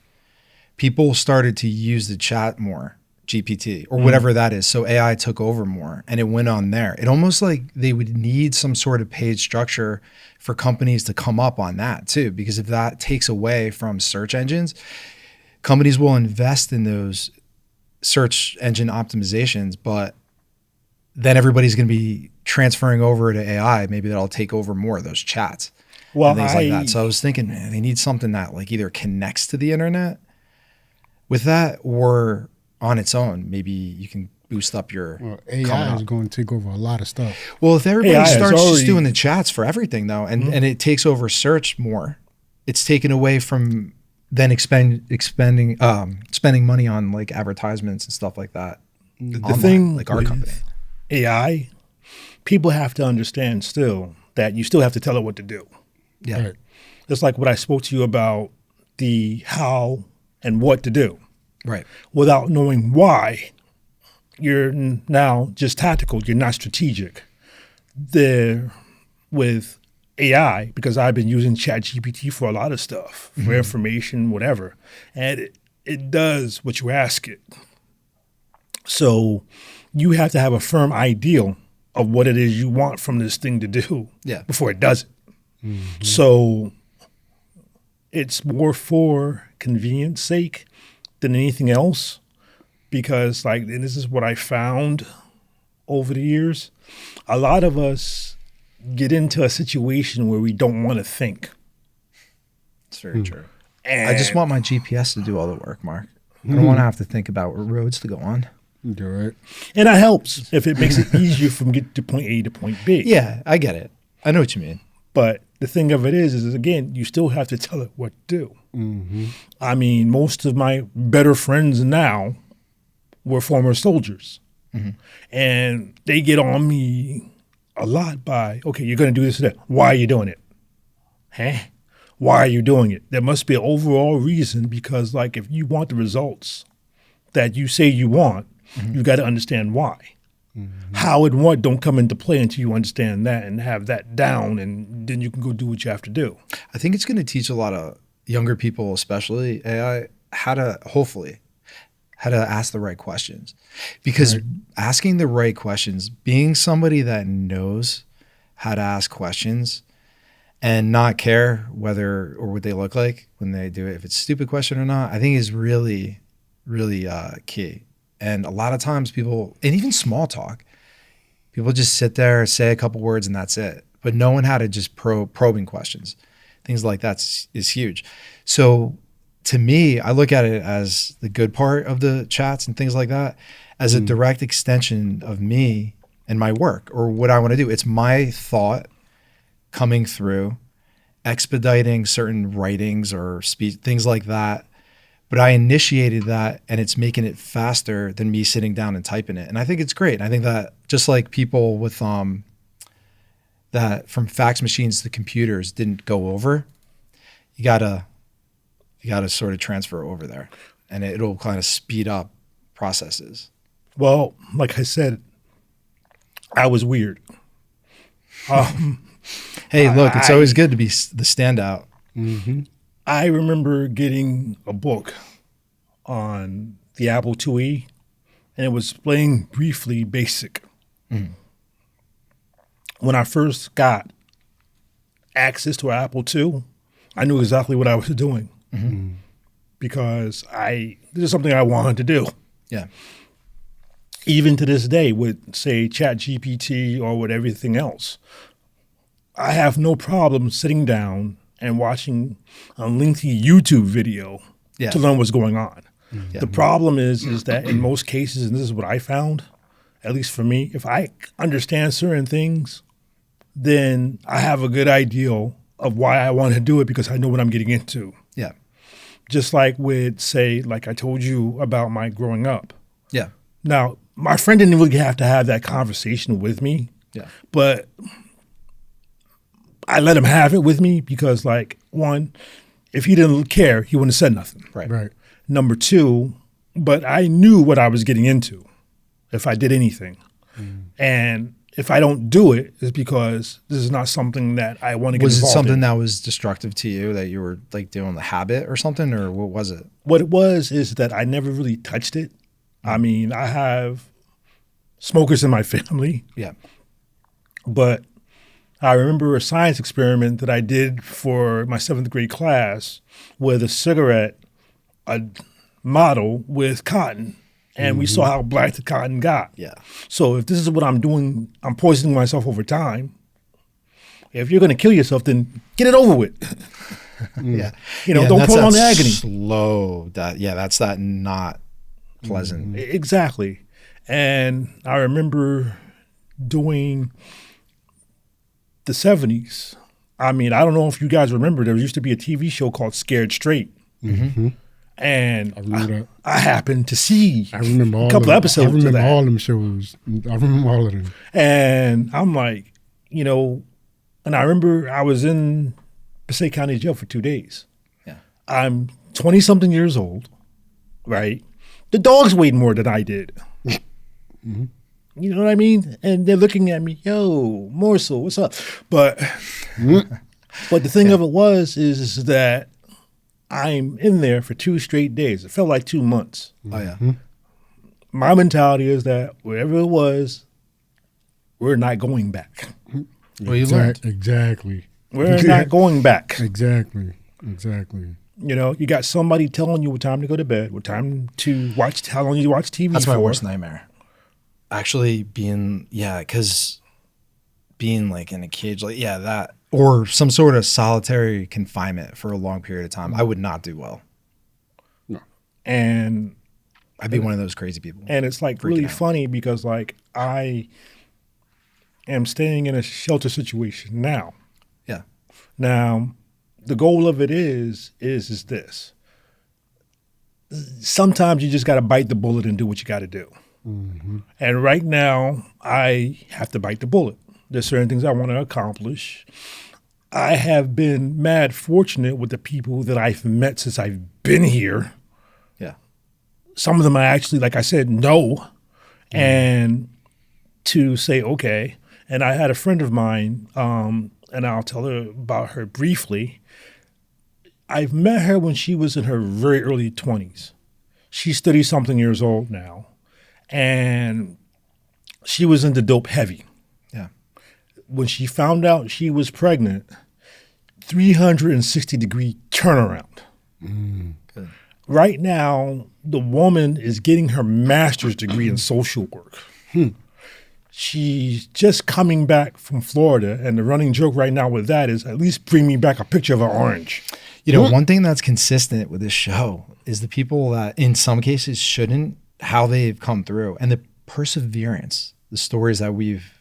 people started to use the chat more, GPT, or whatever that is. So AI took over more and it went on there. It almost like they would need some sort of paid structure for companies to come up on that too, because if that takes away from search engines, companies will invest in those search engine optimizations, but then everybody's going to be transferring over to AI. Maybe that'll take over more of those chats and things like that. So I was thinking, man, they need something that like either connects to the internet with that, or on its own, maybe you can boost up your AI is going to take over a lot of stuff. Well, if everybody AI starts just doing the chats for everything though, and it takes over search more, it's taken away from then spending money on like advertisements and stuff like that. The online, thing like our company. AI, people have to understand still that you still have to tell it what to do. Yeah. Right. It's like what I spoke to you about, the how and what to do. Right. Without knowing why, you're now just tactical. You're not strategic. With AI, because I've been using ChatGPT for a lot of stuff, for information, whatever, and it does what you ask it. So you have to have a firm ideal of what it is you want from this thing to do before it does it. So it's more for convenience sake than anything else, because and this is what I found over the years, a lot of us get into a situation where we don't want to think. It's very true. And I just want my GPS to do all the work, Mark. I don't want to have to think about what roads to go on. You're right. And that helps if it makes it easier from get to point A to point B. Yeah, I get it. I know what you mean. But the thing of it is again, you still have to tell it what to do. I mean, most of my better friends now were former soldiers. And they get on me a lot by, okay, you're going to do this or that. Why are you doing it? Huh? Why are you doing it? There must be an overall reason, because like if you want the results that you say you want, you've got to understand why. How and what don't come into play until you understand that and have that down, and then you can go do what you have to do. I think it's going to teach a lot of younger people, especially AI, how to ask the right questions. Because asking the right questions, being somebody that knows how to ask questions and not care whether or what they look like when they do it, if it's a stupid question or not, I think is really, really key. And a lot of times people, and even small talk, people just sit there, say a couple words, and that's it. But knowing how to just probing questions, things like that is huge. So to me, I look at it as the good part of the chats and things like that, as a direct extension of me and my work or what I want to do. It's my thought coming through, expediting certain writings or speech, things like that. But I initiated that, and it's making it faster than me sitting down and typing it. And I think it's great. I think that just like people with that from fax machines to computers didn't go over, you gotta sort of transfer over there, and it'll kind of speed up processes. Well, like I said, I was weird. Hey, look, it's always good to be the standout. I remember getting a book on the Apple IIe, and it was explained briefly BASIC. When I first got access to an Apple II, I knew exactly what I was doing because this is something I wanted to do. Yeah. Even to this day with, say, ChatGPT or with everything else, I have no problem sitting down and watching a lengthy YouTube video to learn what's going on. The problem is that in most cases, and this is what I found, at least for me, if I understand certain things, then I have a good idea of why I want to do it because I know what I'm getting into. Yeah. Just like with, say, like I told you about my growing up. Yeah. Now, my friend didn't really have to have that conversation with me. Yeah. But I let him have it with me because, like, one, if he didn't care, he wouldn't have said nothing. Right. Number two, but I knew what I was getting into if I did anything. And if I don't do it, it's because this is not something that I want to get involved in. Was it something that was destructive to you, that you were like doing the habit or something, or what was it? What it was is that I never really touched it. I mean, I have smokers in my family. Yeah. But I remember a science experiment that I did for my 7th grade class with a cigarette, a model with cotton. And we saw how black the cotton got. Yeah. So if this is what I'm doing, I'm poisoning myself over time. If you're going to kill yourself, then get it over with. Yeah. Don't prolong the agony. Slow. That's that not pleasant. Exactly. And I remember doing the 70s. I mean, I don't know if you guys remember, there used to be a TV show called Scared Straight. And I happened to see a couple episodes of that. I remember all them shows. I remember all of them. And I'm like, and I remember I was in Passaic County Jail for 2 days. Yeah. I'm 20-something years old, right? The dogs weighed more than I did. You know what I mean? And they're looking at me, yo, Morsel, what's up? But the thing of it is that I'm in there for 2 straight days. It felt like 2 months. Oh, yeah. My mentality is that wherever it was, we're not going back. Well, you learned. Exactly. We're not going back. Exactly. You got somebody telling you what time to go to bed, what time to watch, how long you watch TV That's for. my worst nightmare. Actually because being like in a cage, that, or some sort of solitary confinement for a long period of time, I would not do well. No. And I'd be one of those crazy people. And it's like really funny because like I am staying in a shelter situation now. Yeah. Now, the goal of it is this. Sometimes you just got to bite the bullet and do what you got to do. And right now, I have to bite the bullet. There's certain things I want to accomplish. I have been mad fortunate with the people that I've met since I've been here. Yeah. Some of them I actually, like I said, know. And to say, okay. And I had a friend of mine, and I'll tell her about her briefly. I've met her when she was in her very early 20s. She's 30-something years old now. And she was into dope heavy. Yeah. When she found out she was pregnant, 360-degree turnaround. Good. Right now, the woman is getting her master's degree in social work. She's just coming back from Florida, and the running joke right now with that is at least bring me back a picture of an orange. One thing that's consistent with this show is the people that in some cases shouldn't, how they've come through, and the perseverance, the stories that we've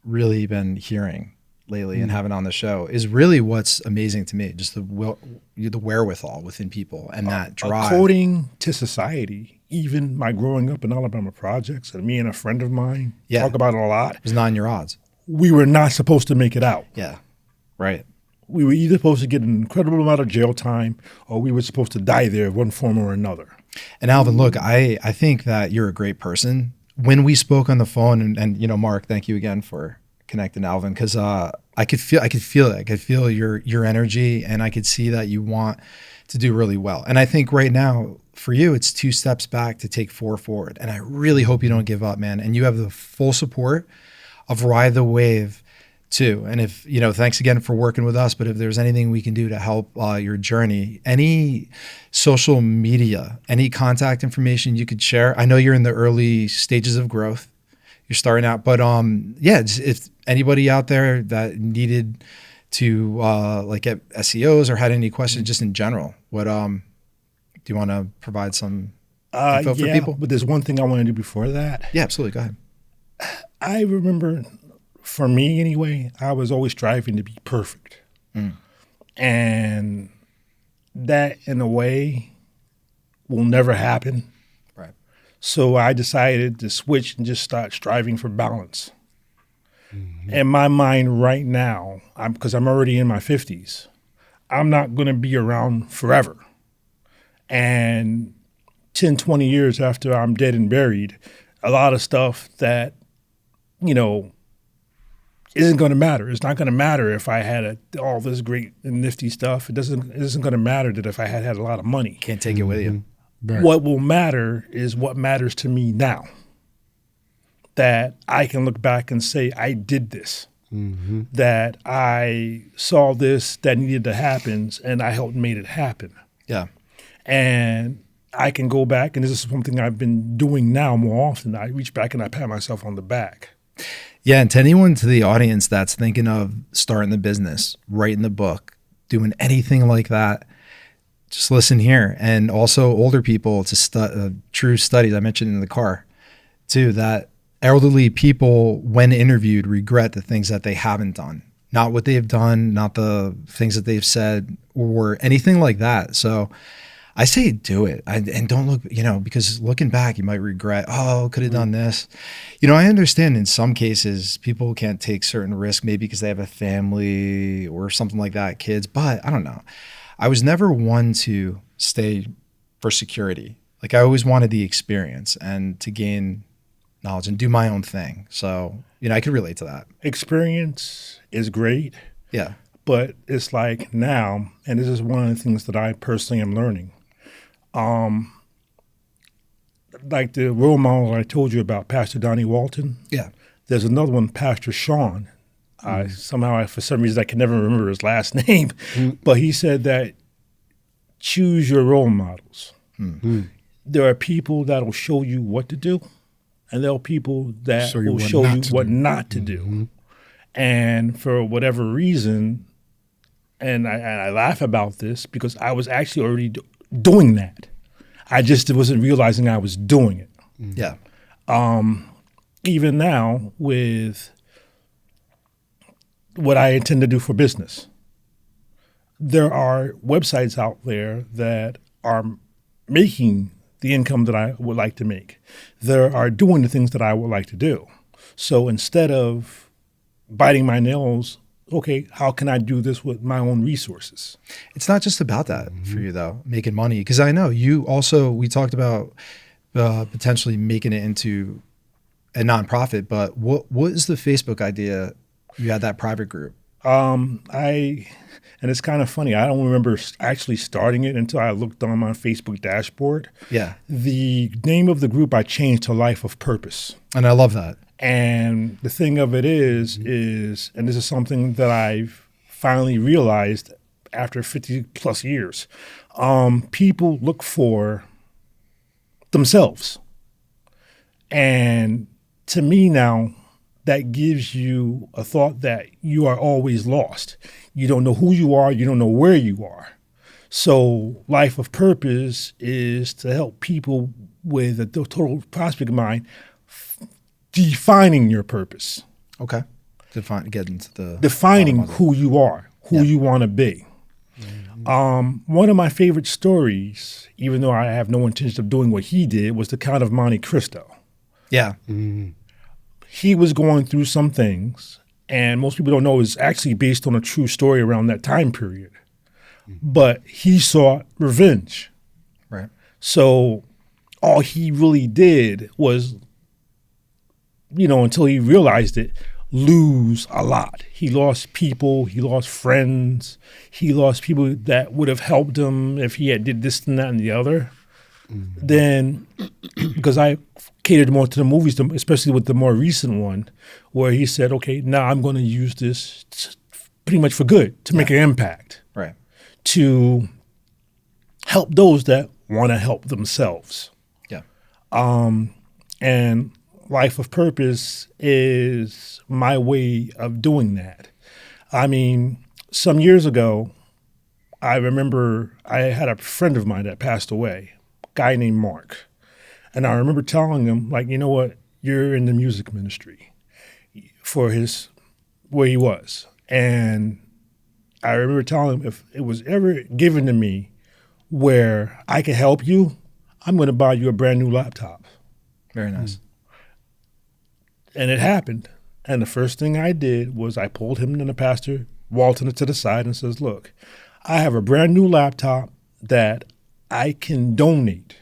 really been hearing lately and having on the show is really what's amazing to me. Just the wherewithal within people and that drive. According to society, even my growing up in Alabama projects, and me and a friend of mine talk about it a lot. It was not in your odds. We were not supposed to make it out. Yeah, right. We were either supposed to get an incredible amount of jail time or we were supposed to die there in one form or another. And Alvin, look, I think that you're a great person. When we spoke on the phone, and Mark, thank you again for connecting, Alvin, because I could feel it. I could feel your energy, and I could see that you want to do really well. And I think right now, for you, it's 2 steps back to take 4 forward. And I really hope you don't give up, man. And you have the full support of Ride the Wave too. And if, thanks again for working with us, but if there's anything we can do to help your journey, any social media, any contact information you could share. I know you're in the early stages of growth. You're starting out, but if anybody out there that needed to get SEOs or had any questions just in general, what do you want to provide some info for people? But there's one thing I want to do before that. Yeah, absolutely. Go ahead. I remember, for me anyway, I was always striving to be perfect. And that, in a way, will never happen. Right. So I decided to switch and just start striving for balance. In my mind right now, because I'm already in my 50s, I'm not going to be around forever. And 10, 20 years after I'm dead and buried, a lot of stuff that, isn't going to matter. It's not going to matter if I had all this great and nifty stuff. It isn't going to matter that if I had a lot of money. Can't take it with you. Right. What will matter is what matters to me now. That I can look back and say, I did this. That I saw this that needed to happen and I helped made it happen. Yeah. And I can go back, and this is something I've been doing now more often. I reach back and I pat myself on the back. Yeah, and to anyone to the audience that's thinking of starting the business, writing the book, doing anything like that, just listen here. And also older people, to true studies I mentioned in the car too, that elderly people, when interviewed, regret the things that they haven't done, not what they've done, not the things that they've said or anything like that. So I say do it, and don't look, because looking back, you might regret, could have done this. I understand in some cases people can't take certain risks, maybe because they have a family or something like that, kids, but I don't know. I was never one to stay for security. Like I always wanted the experience and to gain knowledge and do my own thing. So, I could relate to that. Experience is great. Yeah. But it's like now, and this is one of the things that I personally am learning. Like the role model I told you about, Pastor Donnie Walton. Yeah. There's another one, Pastor Sean. Somehow, for some reason, I can never remember his last name. But he said that choose your role models. There are people that will show you what to do, and there are people that will show you what not to do. And for whatever reason, and I laugh about this because I was actually already doing that. I just wasn't realizing I was doing it. Yeah. Even now with what I intend to do for business, there are websites out there that are making the income that I would like to make. They are doing the things that I would like to do. So instead of biting my nails, okay, how can I do this with my own resources? It's not just about that for you, though, making money. Because I know you also, we talked about potentially making it into a nonprofit, but what is the Facebook idea? You had that private group. And it's kind of funny. I don't remember actually starting it until I looked on my Facebook dashboard. Yeah. The name of the group I changed to Life of Purpose. And I love that. And the thing of it is, and this is something that I've finally realized after 50 plus years, people look for themselves. And to me now, that gives you a thought that you are always lost. You don't know who you are. You don't know where you are. So Life of Purpose is to help people with a total prospect mind defining your purpose. Okay. Get into the defining who you are, who you want to be. One of my favorite stories, even though I have no intention of doing what he did, was the Count of Monte Cristo. Yeah. He was going through some things, and most people don't know it's actually based on a true story around that time period. But he sought revenge. Right. So all he really did was, until he realized it, lose a lot. He lost people, he lost friends, he lost people that would have helped him if he had did this and that and the other. then because I catered more to the movies, especially with the more recent one, where he said, okay, now I'm going to use this pretty much for good, to make an impact, Right. to help those that want to help themselves. Yeah. And Life of Purpose is my way of doing that. I mean, some years ago, I remember I had a friend of mine that passed away, a guy named Mark. And I remember telling him, like, you know what, you're in the music ministry for where he was. And I remember telling him, if it was ever given to me where I could help you, I'm going to buy you a brand new laptop. Very nice. And it happened. And the first thing I did was I pulled him and the pastor, Walton, to the side and says, look, I have a brand new laptop that I can donate.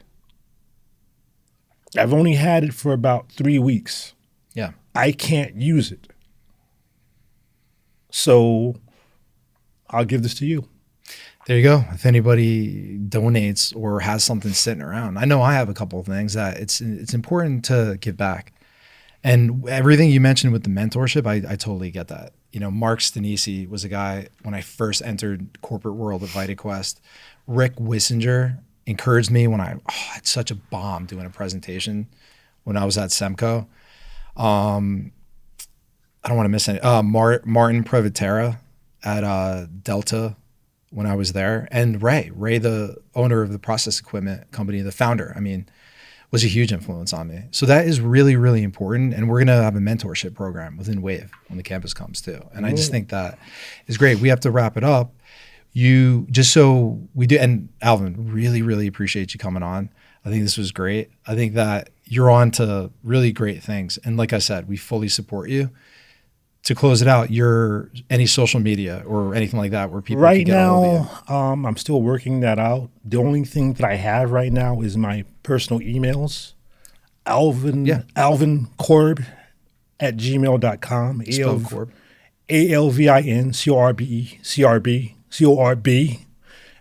I've only had it for about 3 weeks. Yeah. I can't use it. So I'll give this to you. There you go. If anybody donates or has something sitting around, I know I have a couple of things that it's important to give back. And everything you mentioned with the mentorship, I totally get that. You know, Mark Stanisi was a guy when I first entered corporate world at VitaQuest. Rick Wissinger encouraged me when I had such a bomb doing a presentation when I was at Semco. I don't want to miss any. Martin Previtera at Delta when I was there, and Ray, the owner of the process equipment company, the founder, I mean, was a huge influence on me. So that is really, really important. And we're going to have a mentorship program within Wave when the campus comes too. And I just think that is great. We have to wrap it up. Just so we do, and Alvin, really, really appreciate you coming on. I think this was great. I think that you're on to really great things. And like I said, we fully support you. To close it out, any social media or anything like that where people right can get a hold of you? I'm still working that out. The only thing that I have right now is my personal emails. Alvin Corbett at gmail.com. Spell Corb. ALVIN CORBECRB.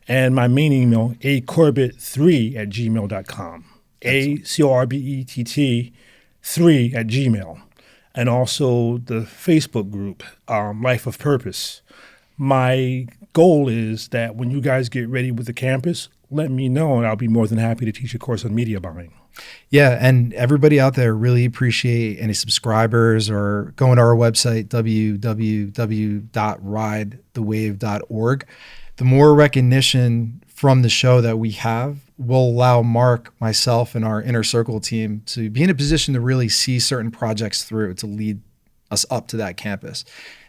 And my main email, acorbett3 at gmail.com. ACORBETT 3 at gmail. And also the Facebook group, Life of Purpose. My goal is that when you guys get ready with the campus, let me know, and I'll be more than happy to teach a course on media buying. Yeah, and everybody out there, really appreciate any subscribers or going to our website, www.ridethewave.org. The more recognition from the show that we have will allow Mark, myself, and our inner circle team to be in a position to really see certain projects through to lead us up to that campus.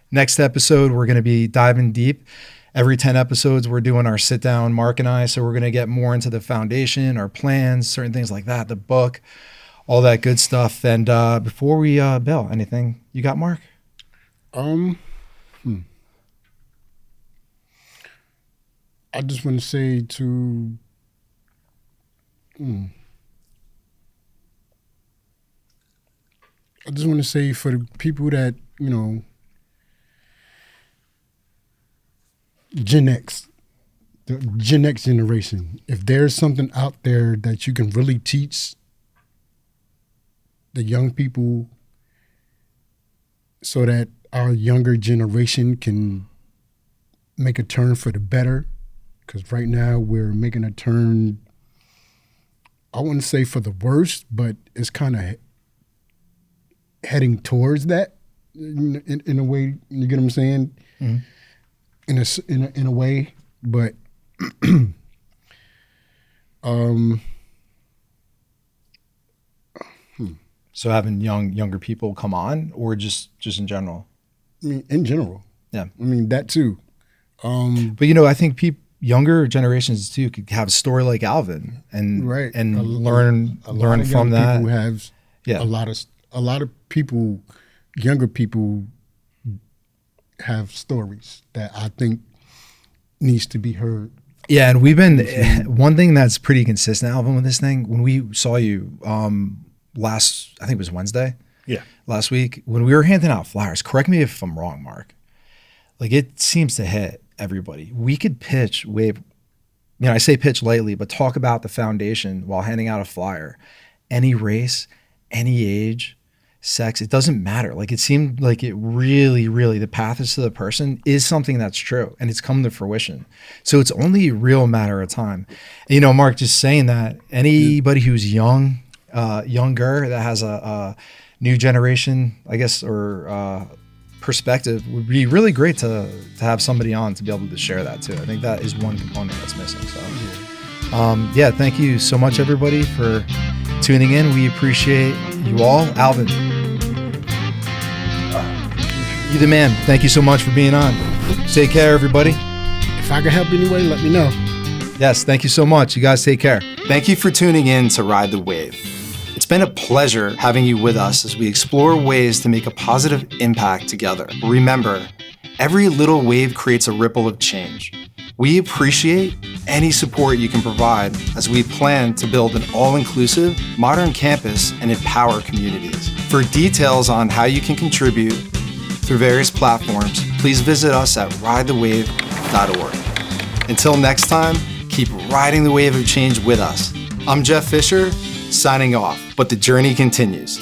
Next episode, we're going to be diving deep. Every 10 episodes, we're doing our sit down, Mark and I. So we're going to get more into the foundation, our plans, certain things like that, the book, all that good stuff. And before we bail, anything you got, Mark? I just want to say to I just want to say for the people that, you know, Gen X, the Gen X generation, if there's something out there that you can really teach the young people so that our younger generation can make a turn for the better, because right now we're making a turn, I wouldn't say for the worst, but it's kind of heading towards that in a way. You get what I'm saying? Mm-hmm. In a way, but So having younger people come on, or just in general? I mean, in general. Yeah. I mean, that too. But you know, I think younger generations too could have a story like Alvin and right. and learn from that. People have a lot of people, younger people, have stories that I think needs to be heard. Yeah, and we've been one thing that's pretty consistent, Alvin, with this thing. When we saw you last, I think it was Wednesday. Yeah, last week when we were handing out flyers. Correct me if I'm wrong, Mark. Like, it seems to hit everybody. We could pitch Wave I say pitch lightly, but talk about the foundation while handing out a flyer. Any race, any age, sex, it doesn't matter. Like, it seemed like it really, really, the path is to the person is something that's true, and it's come to fruition. So it's only a real matter of time. And, Mark, just saying that, anybody who's younger, that has a new generation, I guess, or perspective, would be really great to have somebody on to be able to share that too. I think that is one component that's missing. So thank you so much, everybody, for tuning in. We appreciate you all. Alvin, you the man. Thank you so much for being on. Take care, everybody. If I can help anyway, let me know. Yes, thank you so much. You guys take care. Thank you for tuning in to Ride the Wave. It's been a pleasure having you with us as we explore ways to make a positive impact together. Remember, every little wave creates a ripple of change. We appreciate any support you can provide as we plan to build an all-inclusive, modern campus and empower communities. For details on how you can contribute through various platforms, please visit us at ridethewave.org. Until next time, keep riding the wave of change with us. I'm Jeff Fisher, signing off, but the journey continues.